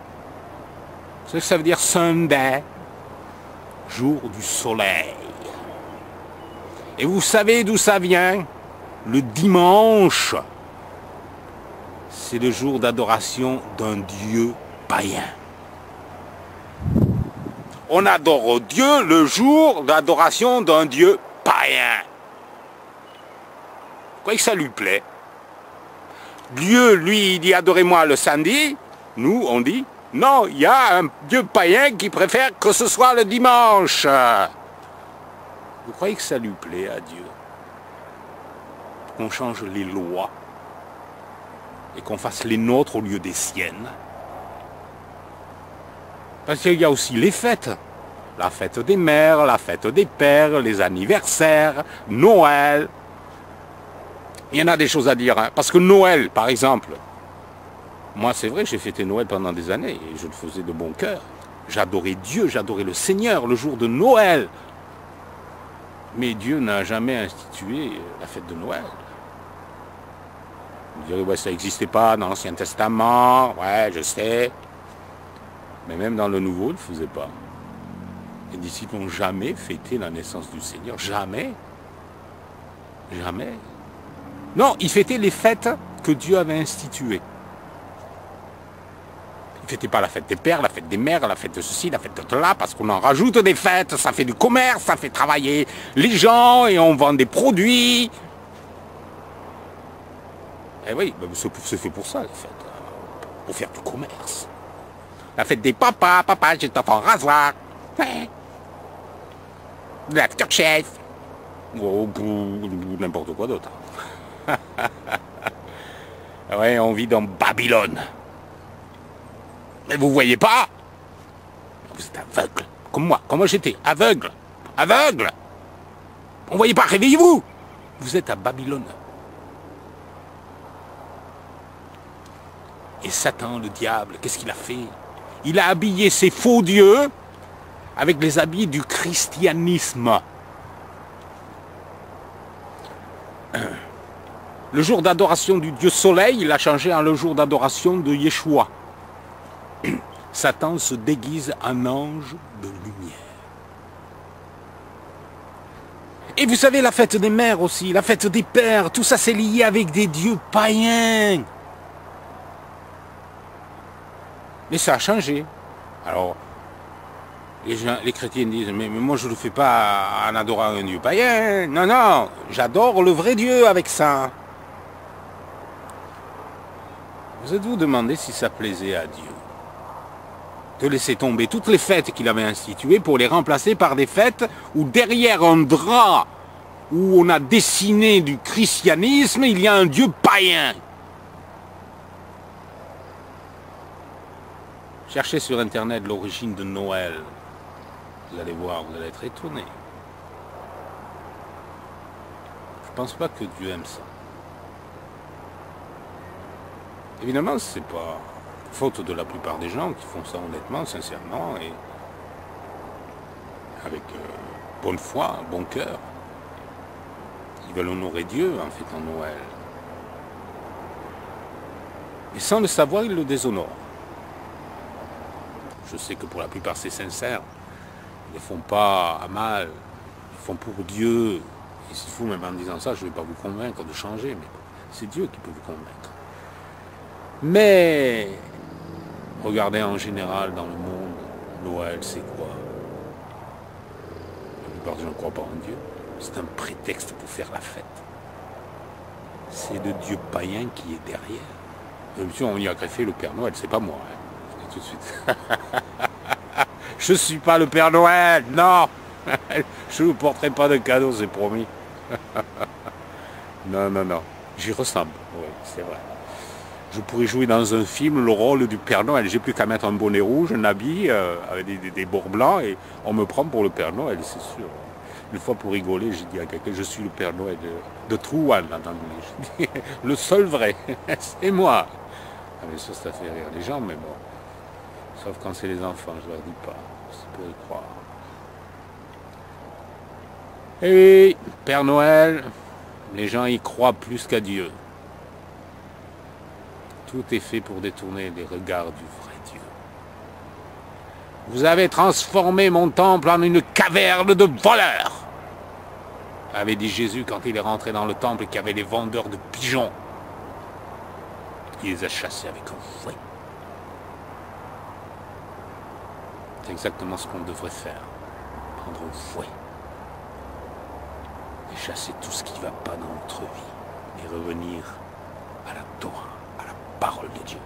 Vous savez ce que ça veut dire Sunday? Jour du soleil. Et vous savez d'où ça vient? Le dimanche, c'est le jour d'adoration d'un dieu païen. On adore Dieu le jour d'adoration d'un dieu païen. Vous croyez que ça lui plaît? Dieu, lui, il dit adorez-moi le samedi. Nous, on dit non, il y a un dieu païen qui préfère que ce soit le dimanche. Vous croyez que ça lui plaît à Dieu? Qu'on change les lois et qu'on fasse les nôtres au lieu des siennes? Parce qu'il y a aussi les fêtes. La fête des mères, la fête des pères, les anniversaires, Noël. Il y en a des choses à dire. Hein. Parce que Noël, par exemple, moi c'est vrai, j'ai fêté Noël pendant des années et je le faisais de bon cœur. J'adorais Dieu, j'adorais le Seigneur le jour de Noël. Mais Dieu n'a jamais institué la fête de Noël. Vous direz, ouais, ça n'existait pas dans l'Ancien Testament, ouais, je sais. Mais même dans le Nouveau, ils ne le faisaient pas. Les disciples n'ont jamais fêté la naissance du Seigneur, jamais. Jamais. Non, ils fêtaient les fêtes que Dieu avait instituées. Ils ne fêtaient pas la fête des pères, la fête des mères, la fête de ceci, la fête de cela, parce qu'on en rajoute des fêtes, ça fait du commerce, ça fait travailler les gens et on vend des produits. Eh oui, c'est fait pour ça, les fêtes. Pour faire du commerce. La fête des papas, papa, j'ai t'enfant rasoir. Ouais. La chef. Ou n'importe quoi d'autre. Ouais, on vit dans Babylone. Mais vous voyez pas? Vous êtes aveugle. Comme moi j'étais. Aveugle. Aveugle. On voyait pas, réveillez-vous. Vous êtes à Babylone. Et Satan, le diable, qu'est-ce qu'il a fait? Il a habillé ses faux dieux avec les habits du christianisme. Le jour d'adoration du dieu soleil, il a changé en le jour d'adoration de Yeshua. Satan se déguise en ange de lumière. Et vous savez, la fête des mères aussi, la fête des pères, tout ça c'est lié avec des dieux païens. Mais ça a changé. Alors, les chrétiens disent, mais moi je ne le fais pas en adorant un dieu païen. Non, non, j'adore le vrai Dieu avec ça. Vous êtes-vous demandé si ça plaisait à Dieu de laisser tomber toutes les fêtes qu'il avait instituées pour les remplacer par des fêtes où derrière un drap où on a dessiné du christianisme, il y a un Dieu païen. Cherchez sur Internet l'origine de Noël. Vous allez voir, vous allez être étonné. Je ne pense pas que Dieu aime ça. Évidemment, c'est pas faute de la plupart des gens qui font ça honnêtement, sincèrement et avec bonne foi, bon cœur. Ils veulent honorer Dieu en fêtant Noël. Et sans le savoir, ils le déshonorent. Je sais que pour la plupart c'est sincère. Ils ne font pas à mal. Ils font pour Dieu. Et s'il faut, même en disant ça, je ne vais pas vous convaincre de changer, mais c'est Dieu qui peut vous convaincre. Mais regardez en général dans le monde, Noël c'est quoi? La plupart des gens ne croient pas en Dieu. C'est un prétexte pour faire la fête. C'est le Dieu païen qui est derrière. Bien sûr, on y a greffé le Père Noël, c'est pas moi. Hein. Je dis tout de suite. Je suis pas le Père Noël, non. Je ne vous porterai pas de cadeaux, c'est promis. Non, non, non. J'y ressemble, oui, c'est vrai. Je pourrais jouer dans un film le rôle du Père Noël. J'ai plus qu'à mettre un bonnet rouge, un habit avec des bords blancs et on me prend pour le Père Noël, c'est sûr. Une fois pour rigoler, j'ai dit à quelqu'un, je suis le Père Noël de Trouan, en anglais. Le seul vrai, c'est moi. Ah, mais ça fait rire les gens, mais bon. Sauf quand c'est les enfants, je leur dis pas. C'est pour y croire. Et Père Noël, les gens y croient plus qu'à Dieu. Tout est fait pour détourner les regards du vrai Dieu. Vous avez transformé mon temple en une caverne de voleurs, avait dit Jésus quand il est rentré dans le temple et qu'il y avait les vendeurs de pigeons. Il les a chassés avec un fouet. C'est exactement ce qu'on devrait faire. Prendre un fouet. Et chasser tout ce qui ne va pas dans notre vie. Et revenir à la Torah, à la parole de Dieu.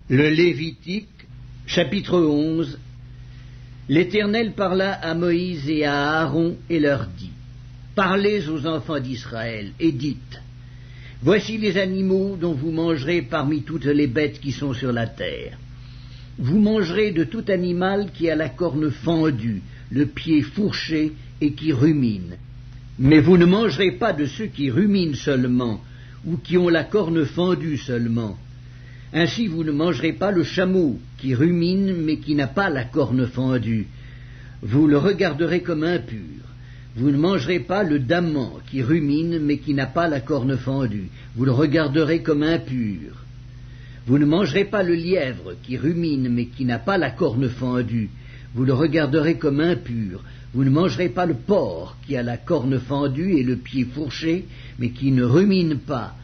Le Lévitique, chapitre 11. L'Éternel parla à Moïse et à Aaron et leur dit, parlez aux enfants d'Israël et dites, voici les animaux dont vous mangerez parmi toutes les bêtes qui sont sur la terre. Vous mangerez de tout animal qui a la corne fendue, le pied fourché et qui rumine. Mais vous ne mangerez pas de ceux qui ruminent seulement, ou qui ont la corne fendue seulement. Ainsi vous ne mangerez pas le chameau qui rumine mais qui n'a pas la corne fendue. Vous le regarderez comme impur. Vous ne mangerez pas le daman qui rumine mais qui n'a pas la corne fendue. Vous le regarderez comme impur. Vous ne mangerez pas le lièvre qui rumine mais qui n'a pas la corne fendue. Vous le regarderez comme impur. Vous ne mangerez pas le porc qui a la corne fendue et le pied fourché mais qui ne rumine pas.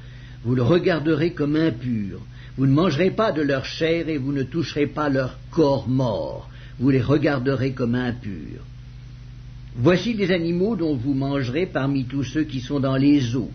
Vous le regarderez comme impur. Vous ne mangerez pas de leur chair et vous ne toucherez pas leur corps mort. Vous les regarderez comme impurs. Voici les animaux dont vous mangerez parmi tous ceux qui sont dans les eaux.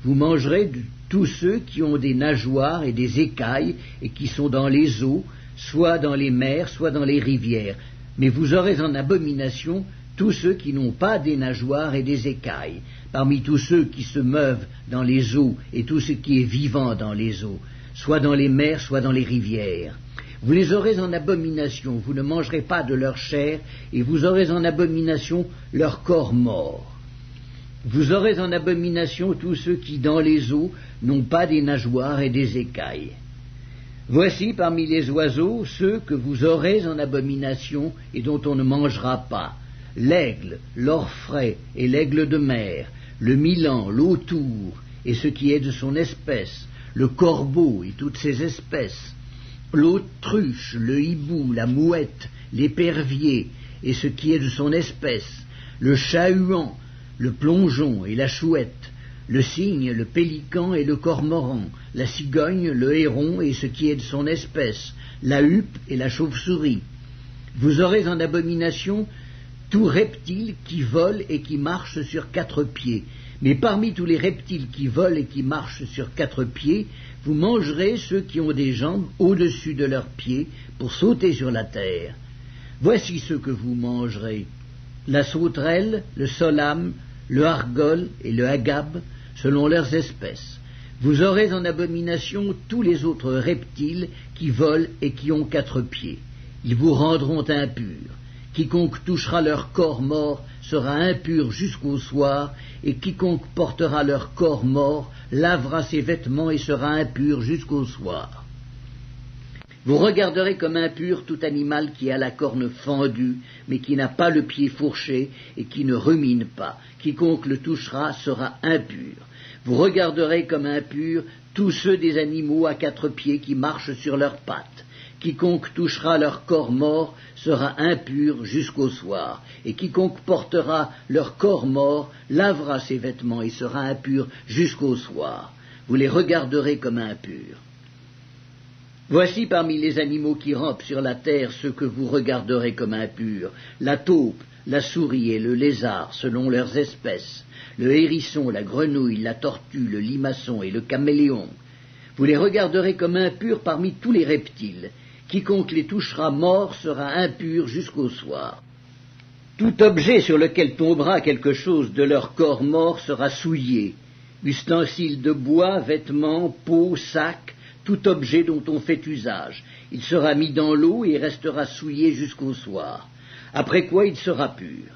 Vous mangerez de tous ceux qui ont des nageoires et des écailles et qui sont dans les eaux, soit dans les mers, soit dans les rivières. Mais vous aurez en abomination tous ceux qui n'ont pas des nageoires et des écailles, parmi tous ceux qui se meuvent dans les eaux et tout ce qui est vivant dans les eaux, soit dans les mers, soit dans les rivières. Vous les aurez en abomination, vous ne mangerez pas de leur chair, et vous aurez en abomination leur corps mort. Vous aurez en abomination tous ceux qui, dans les eaux, n'ont pas des nageoires et des écailles. Voici parmi les oiseaux ceux que vous aurez en abomination et dont on ne mangera pas: l'aigle, l'orfraie et l'aigle de mer, le milan, l'autour et ce qui est de son espèce, le corbeau et toutes ses espèces, l'autruche, le hibou, la mouette, l'épervier et ce qui est de son espèce, le chat-huant, le plongeon et la chouette, le cygne, le pélican et le cormoran, la cigogne, le héron et ce qui est de son espèce, la huppe et la chauve-souris. Vous aurez en abomination tout reptile qui vole et qui marche sur 4 pieds. Mais parmi tous les reptiles qui volent et qui marchent sur 4 pieds, vous mangerez ceux qui ont des jambes au-dessus de leurs pieds pour sauter sur la terre. Voici ceux que vous mangerez: la sauterelle, le solame, le argol et le agab, selon leurs espèces. Vous aurez en abomination tous les autres reptiles qui volent et qui ont 4 pieds. Ils vous rendront impurs. Quiconque touchera leur corps mort sera impur jusqu'au soir, et quiconque portera leur corps mort lavera ses vêtements et sera impur jusqu'au soir. Vous regarderez comme impur tout animal qui a la corne fendue, mais qui n'a pas le pied fourché et qui ne rumine pas. Quiconque le touchera sera impur. Vous regarderez comme impurs tous ceux des animaux à 4 pieds qui marchent sur leurs pattes. Quiconque touchera leur corps mort sera impur jusqu'au soir, et quiconque portera leur corps mort lavera ses vêtements et sera impur jusqu'au soir. Vous les regarderez comme impurs. Voici parmi les animaux qui rampent sur la terre ceux que vous regarderez comme impurs: la taupe, la souris et le lézard selon leurs espèces, le hérisson, la grenouille, la tortue, le limaçon et le caméléon. Vous les regarderez comme impurs parmi tous les reptiles. Quiconque les touchera mort sera impur jusqu'au soir. Tout objet sur lequel tombera quelque chose de leur corps mort sera souillé. Ustensiles de bois, vêtements, peaux, sacs, tout objet dont on fait usage. Il sera mis dans l'eau et restera souillé jusqu'au soir, après quoi il sera pur.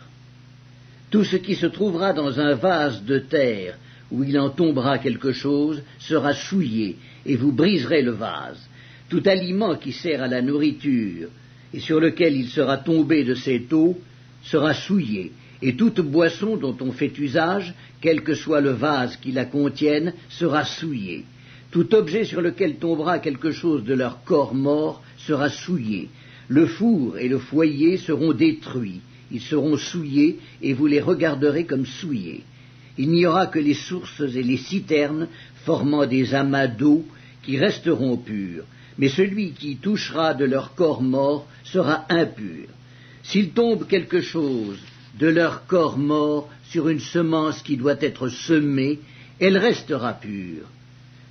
Tout ce qui se trouvera dans un vase de terre où il en tombera quelque chose sera souillé, et vous briserez le vase. Tout aliment qui sert à la nourriture et sur lequel il sera tombé de cette eau sera souillé, et toute boisson dont on fait usage, quel que soit le vase qui la contienne, sera souillé. Tout objet sur lequel tombera quelque chose de leur corps mort sera souillé. Le four et le foyer seront détruits, ils seront souillés, et vous les regarderez comme souillés. Il n'y aura que les sources et les citernes formant des amas d'eau qui resteront purs. Mais celui qui touchera de leur corps mort sera impur. S'il tombe quelque chose de leur corps mort sur une semence qui doit être semée, elle restera pure.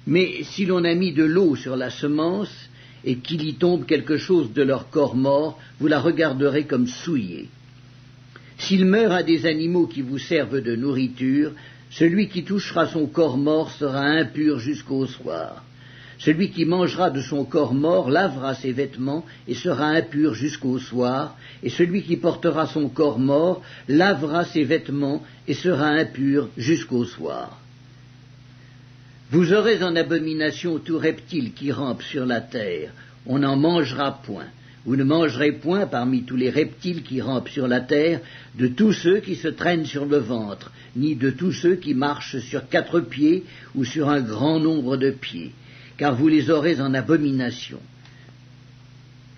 Mais si l'on a mis de l'eau sur la semence, et qu'il y tombe quelque chose de leur corps mort, vous la regarderez comme souillée. S'il meurt un des animaux qui vous servent de nourriture, celui qui touchera son corps mort sera impur jusqu'au soir. Celui qui mangera de son corps mort lavera ses vêtements et sera impur jusqu'au soir, et celui qui portera son corps mort lavera ses vêtements et sera impur jusqu'au soir. Vous aurez en abomination tout reptile qui rampe sur la terre, on n'en mangera point. Vous ne mangerez point parmi tous les reptiles qui rampent sur la terre de tous ceux qui se traînent sur le ventre, ni de tous ceux qui marchent sur 4 pieds ou sur un grand nombre de pieds, car vous les aurez en abomination.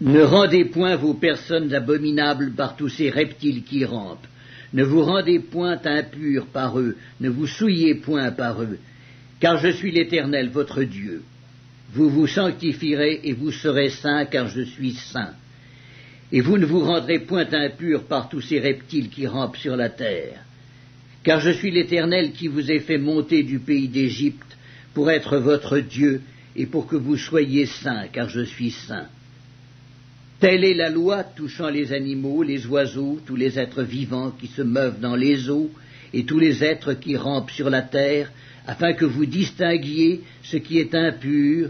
Ne rendez point vos personnes abominables par tous ces reptiles qui rampent. Ne vous rendez point impurs par eux, ne vous souillez point par eux, car je suis l'Éternel votre Dieu. Vous vous sanctifierez et vous serez saints, car je suis saint. Et vous ne vous rendrez point impurs par tous ces reptiles qui rampent sur la terre. Car je suis l'Éternel qui vous ai fait monter du pays d'Égypte pour être votre Dieu et pour que vous soyez saints, car je suis saint. Telle est la loi touchant les animaux, les oiseaux, tous les êtres vivants qui se meuvent dans les eaux et tous les êtres qui rampent sur la terre, afin que vous distinguiez ce qui est impur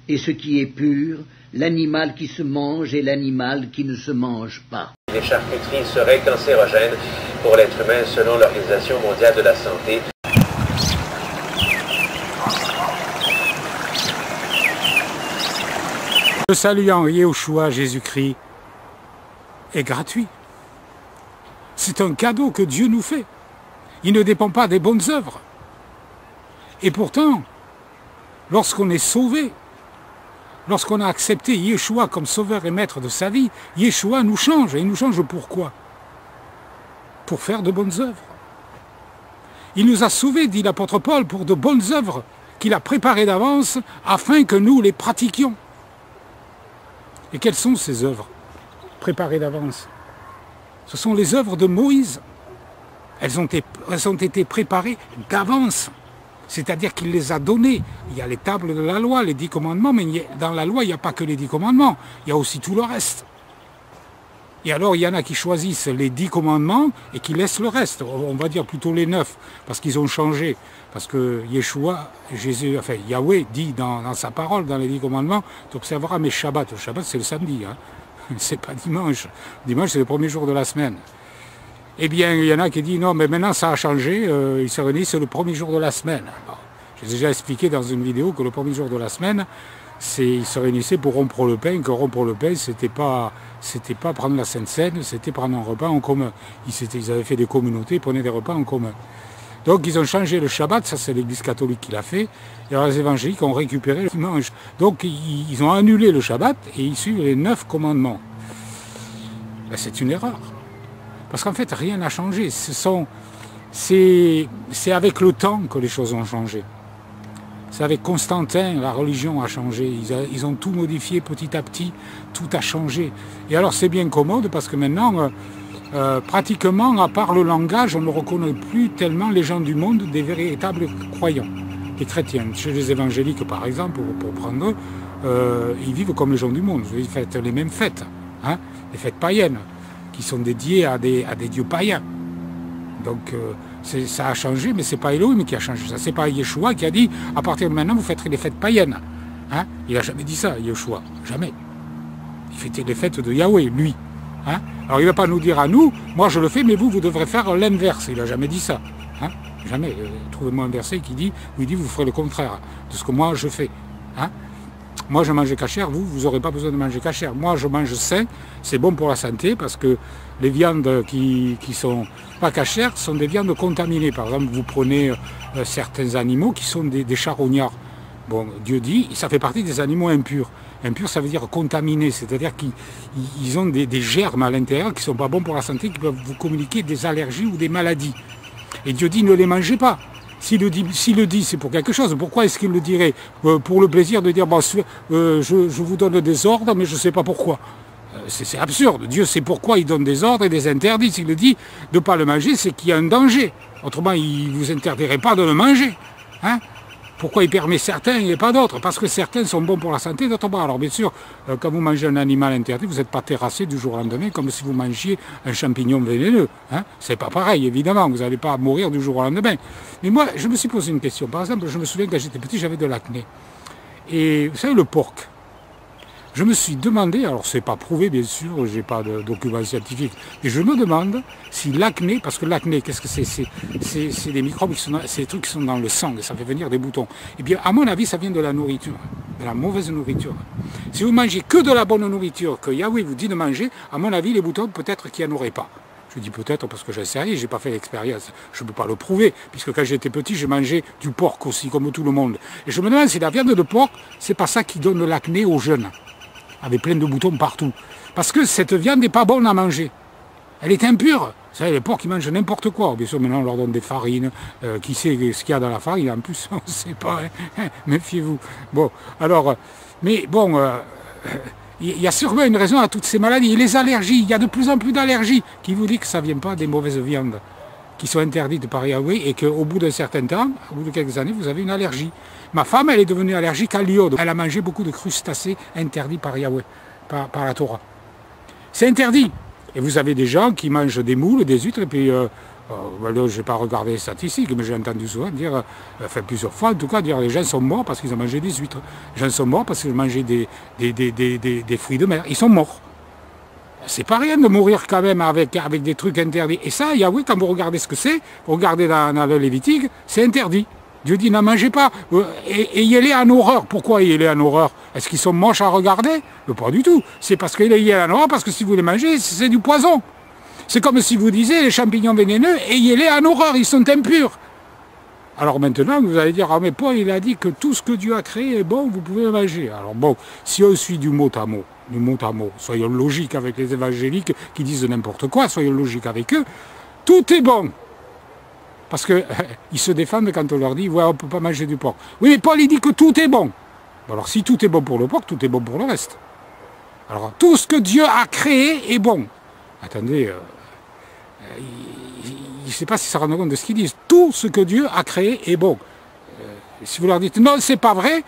et ce qui est pur, l'animal qui se mange et l'animal qui ne se mange pas. Les charcuteries seraient cancérogènes pour l'être humain selon l'Organisation mondiale de la santé. Le salut en Yahushua Jésus-Christ est gratuit. C'est un cadeau que Dieu nous fait. Il ne dépend pas des bonnes œuvres. Et pourtant, lorsqu'on est sauvé, lorsqu'on a accepté Yeshua comme sauveur et maître de sa vie, Yeshua nous change. Et il nous change pourquoi? Pour faire de bonnes œuvres. Il nous a sauvés, dit l'apôtre Paul, pour de bonnes œuvres qu'il a préparées d'avance afin que nous les pratiquions. Et quelles sont ces œuvres préparées d'avance? Ce sont les œuvres de Moïse. Elles ont été préparées d'avance. C'est-à-dire qu'il les a données. Il y a les tables de la loi, les 10 commandements, mais dans la loi, il n'y a pas que les 10 commandements, il y a aussi tout le reste. Et alors, il y en a qui choisissent les 10 commandements et qui laissent le reste. On va dire plutôt les 9, parce qu'ils ont changé. Parce que Yeshua, Yahweh dit dans sa parole, dans les 10 commandements, tu observeras mes Shabbats. Le Shabbat, c'est le samedi, hein. C'est pas dimanche. Dimanche, c'est le premier jour de la semaine. Eh bien, il y en a qui disent non, mais maintenant ça a changé, ils se réunissent le premier jour de la semaine. Bon, j'ai déjà expliqué dans une vidéo que le premier jour de la semaine, ils se réunissaient pour rompre le pain, que rompre le pain, c'était pas prendre la Sainte Seine, c'était prendre un repas en commun. Ils avaient fait des communautés, ils prenaient des repas en commun. Donc ils ont changé le Shabbat, ça c'est l'Église catholique qui l'a fait, et alors les évangéliques ont récupéré le dimanche. Donc ils ont annulé le Shabbat et ils suivent les 9 commandements. Ben, c'est une erreur. Parce qu'en fait, rien n'a changé. C'est avec le temps que les choses ont changé. C'est avec Constantin, la religion a changé. Ils ont tout modifié petit à petit, tout a changé. Et alors c'est bien commode parce que maintenant, pratiquement, à part le langage, on ne reconnaît plus tellement les gens du monde des véritables croyants, les chrétiens. Chez les évangéliques, par exemple, pour prendre eux, ils vivent comme les gens du monde. Ils fêtent les mêmes fêtes, hein, les fêtes païennes, qui sont dédiés à des dieux païens. Donc ça a changé, mais c'est pas Elohim qui a changé. Ça, c'est pas Yeshua qui a dit à partir de maintenant vous fêterez les fêtes païennes. Hein? Il n'a jamais dit ça, Yeshua, jamais. Il fêtait les fêtes de Yahweh, lui. Hein? Alors il ne va pas nous dire à nous, moi je le fais, mais vous devrez faire l'inverse. Il n'a jamais dit ça. Hein? Jamais. Trouvez-moi un verset qui dit, où il dit vous ferez le contraire de ce que moi je fais. Hein? Moi, je mange cachère, vous n'aurez pas besoin de manger cachère. Moi, je mange sain, c'est bon pour la santé, parce que les viandes qui sont pas cachères sont des viandes contaminées. Par exemple, vous prenez certains animaux qui sont des charognards. Bon, Dieu dit, ça fait partie des animaux impurs. Impurs, ça veut dire contaminés, c'est-à-dire qu'ils ont des germes à l'intérieur qui ne sont pas bons pour la santé, qui peuvent vous communiquer des allergies ou des maladies. Et Dieu dit, ne les mangez pas. S'il le dit, c'est pour quelque chose. Pourquoi est-ce qu'il le dirait? Pour le plaisir de dire, bon, je vous donne des ordres, mais je ne sais pas pourquoi. C'est absurde. Dieu sait pourquoi il donne des ordres et des interdits. S'il le dit de ne pas le manger, c'est qu'il y a un danger. Autrement, il ne vous interdirait pas de le manger. Hein? Pourquoi il permet certains et pas d'autres? Parce que certains sont bons pour la santé, d'autres pas. Alors bien sûr, quand vous mangez un animal interdit, vous n'êtes pas terrassé du jour au lendemain comme si vous mangiez un champignon vénéneux. Hein? C'est pas pareil, évidemment, vous n'allez pas mourir du jour au lendemain. Mais moi, je me suis posé une question. Par exemple, je me souviens quand j'étais petit, j'avais de l'acné. Et vous savez, le porc. Je me suis demandé, alors c'est pas prouvé bien sûr, j'ai pas de documents scientifiques, mais je me demande si l'acné, parce que l'acné, qu'est-ce que c'est? C'est des microbes c'est des trucs qui sont dans le sang, et ça fait venir des boutons. Eh bien, à mon avis, ça vient de la nourriture, de la mauvaise nourriture. Si vous mangez que de la bonne nourriture, que Yahweh vous dit de manger, à mon avis, les boutons, peut-être qu'il n'y en aurait pas. Je dis peut-être parce que j'en sais rien, j'ai pas fait l'expérience, je ne peux pas le prouver, puisque quand j'étais petit, je mangeais du porc aussi, comme tout le monde. Et je me demande si la viande de porc, c'est pas ça qui donne l'acné aux jeunes, avec plein de boutons partout. Parce que cette viande n'est pas bonne à manger. Elle est impure. Vous savez, les porcs, ils mangent n'importe quoi. Bien sûr, maintenant, on leur donne des farines. Qui sait ce qu'il y a dans la farine? En plus, on ne sait pas. Hein. Méfiez-vous. Bon, alors, mais bon, il y a sûrement une raison à toutes ces maladies. Et les allergies, il y a de plus en plus d'allergies. Qui vous dit que ça ne vient pas des mauvaises viandes qui sont interdites par Yahweh et qu'au bout d'un certain temps, au bout de quelques années, vous avez une allergie. Ma femme, elle est devenue allergique à l'iode. Elle a mangé beaucoup de crustacés interdits par Yahweh, par la Torah. C'est interdit. Et vous avez des gens qui mangent des moules, des huîtres, et puis, je n'ai pas regardé les statistiques, mais j'ai entendu souvent dire, enfin plusieurs fois en tout cas, dire les gens sont morts parce qu'ils ont mangé des huîtres. Les gens sont morts parce qu'ils ont mangé des fruits de mer. Ils sont morts. C'est pas rien de mourir quand même avec des trucs interdits. Et ça, Yahweh, quand vous regardez ce que c'est, vous regardez dans le Lévitique, c'est interdit. Dieu dit, n'en mangez pas. Ayez-les en horreur. Pourquoi ayez-les en horreur? Est-ce qu'ils sont moches à regarder? Pas du tout. C'est parce qu'ils ayez en horreur, parce que si vous les mangez, c'est du poison. C'est comme si vous disiez, les champignons vénéneux, ayez-les en horreur, ils sont impurs. Alors maintenant, vous allez dire, ah mais Paul, il a dit que tout ce que Dieu a créé est bon, vous pouvez le manger. Alors bon, si on suit du mot à mot, soyons logiques avec les évangéliques qui disent n'importe quoi, soyons logiques avec eux, tout est bon. Parce qu'ils se défendent quand on leur dit, ouais, on ne peut pas manger du porc. Oui, mais Paul, il dit que tout est bon. Alors si tout est bon pour le porc, tout est bon pour le reste. Alors tout ce que Dieu a créé est bon. Attendez, il ne sait pas si ça rend compte de ce qu'ils disent. Tout ce que Dieu a créé est bon. Si vous leur dites, non, c'est pas vrai,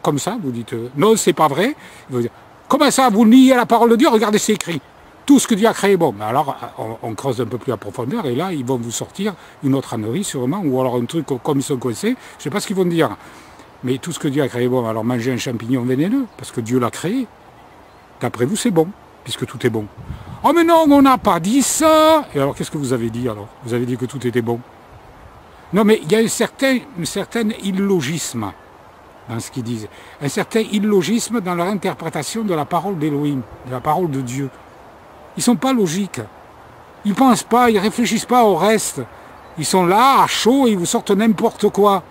comme ça, vous dites, non, c'est pas vrai, ils vont dire, comment ça, vous niez la parole de Dieu, regardez, c'est écrit. Tout ce que Dieu a créé est bon. Alors, on creuse un peu plus à profondeur, et là, ils vont vous sortir une autre ânerie, sûrement, ou alors un truc comme ils sont coincés, je ne sais pas ce qu'ils vont dire. Mais tout ce que Dieu a créé est bon. Alors, mangez un champignon vénéneux, parce que Dieu l'a créé. D'après vous, c'est bon, puisque tout est bon. Oh, mais non, on n'a pas dit ça. Et alors, qu'est-ce que vous avez dit, alors? Vous avez dit que tout était bon. Non, mais il y a un certain illogisme dans ce qu'ils disent. Un certain illogisme dans leur interprétation de la parole d'Élohim, de la parole de Dieu. Ils ne sont pas logiques. Ils ne pensent pas, ils ne réfléchissent pas au reste. Ils sont là, à chaud, et ils vous sortent n'importe quoi.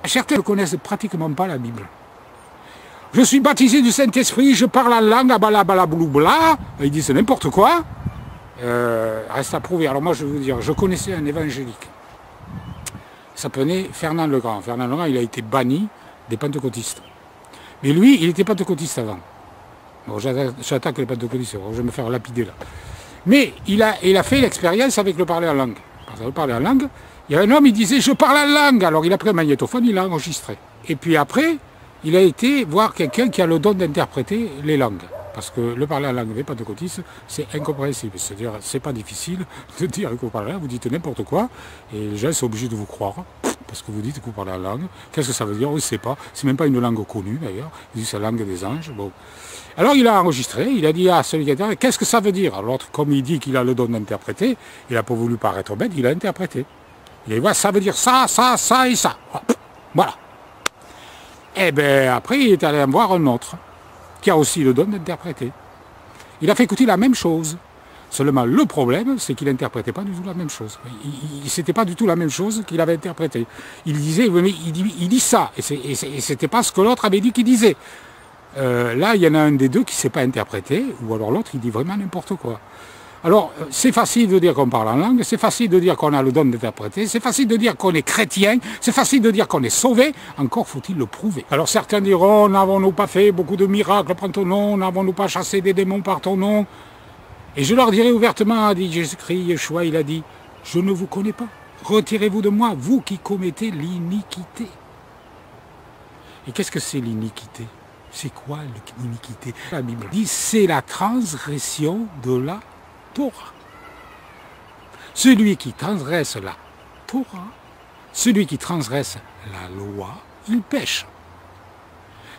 Certains ne connaissent pratiquement pas la Bible. Je suis baptisé du Saint-Esprit, je parle en langue, bla. Ils disent n'importe quoi. Reste à prouver. Alors moi, je vais vous dire, je connaissais un évangélique. Il s'appelait Fernand Legrand. Fernand Legrand, il a été banni des pentecôtistes. Mais lui, il était pentecôtiste avant. Bon, j'attaque les pentecôtistes, je vais me faire lapider là. Mais il a fait l'expérience avec le parler en langue. Parce que le parler en langue, il y a un homme, il disait « je parle en langue ». Alors il a pris un magnétophone, il l'a enregistré. Et puis après, il a été voir quelqu'un qui a le don d'interpréter les langues. Parce que le parler en langue des pentecôtistes, c'est incompréhensible. C'est-à-dire, c'est pas difficile de dire que vous parlez, vous dites n'importe quoi, et les gens sont obligés de vous croire. Parce que vous dites que vous parlez en langue. Qu'est-ce que ça veut dire? On ne sait pas. C'est même pas une langue connue d'ailleurs. Il dit c'est la langue des anges. Bon. Alors il a enregistré, il a dit à celui qui a interprété, qu'est-ce que ça veut dire? Alors l'autre, comme il dit qu'il a le don d'interpréter, il n'a pas voulu paraître bête, il a interprété. Il a dit, ouais, ça veut dire ça, ça, ça et ça. Voilà. Et bien après, il est allé en voir un autre, qui a aussi le don d'interpréter. Il a fait écouter la même chose. Seulement, le problème, c'est qu'il n'interprétait pas du tout la même chose. C'était pas du tout la même chose qu'il avait interprété. Il disait, il dit ça, et c'était pas ce que l'autre avait dit qu'il disait. Là, il y en a un des deux qui ne sait pas interpréter, ou alors l'autre, il dit vraiment n'importe quoi. Alors, c'est facile de dire qu'on parle en langue, c'est facile de dire qu'on a le don d'interpréter, c'est facile de dire qu'on est chrétien, c'est facile de dire qu'on est sauvé, encore faut-il le prouver. Alors certains diront, n'avons-nous pas fait beaucoup de miracles par ton nom, n'avons-nous pas chassé des démons par ton nom? Et je leur dirai ouvertement, a dit Jésus-Christ, Yeshua, il a dit, je ne vous connais pas, retirez-vous de moi, vous qui commettez l'iniquité. Et qu'est-ce que c'est l'iniquité? C'est quoi l'iniquité? La Bible dit c'est la transgression de la Torah. Celui qui transgresse la Torah, celui qui transgresse la loi, il pêche.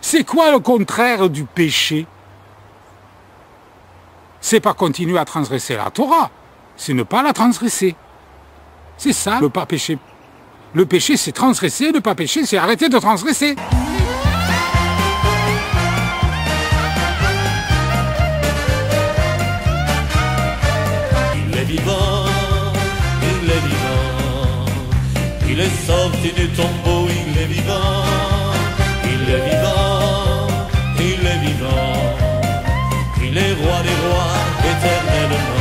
C'est quoi le contraire du péché? C'est pas continuer à transgresser la Torah, c'est ne pas la transgresser. C'est ça, ne pas pécher. Le péché, c'est transgresser, ne pas pécher, c'est arrêter de transgresser. Il est vivant, il est vivant. Il est sorti du tombeau, il est vivant. Il est vivant, il est vivant. Il est roi des rois, éternellement.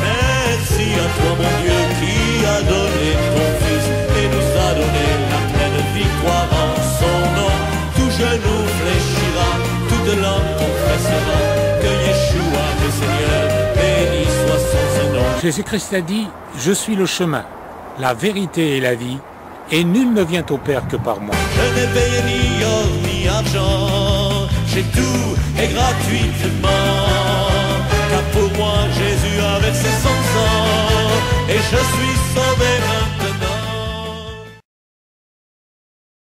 Merci à toi, mon Dieu, qui a donné ton Fils et nous a donné la pleine victoire en son nom. Tout genou fléchira, toute langue confessera que Yeshua est Seigneur, béni soit son nom. Jésus-Christ a dit, je suis le chemin, la vérité et la vie, et nul ne vient au Père que par moi. Je n'ai payé ni or ni argent, j'ai tout et gratuitement. Car pour moi Jésus a versé son sang, et je suis sauvé.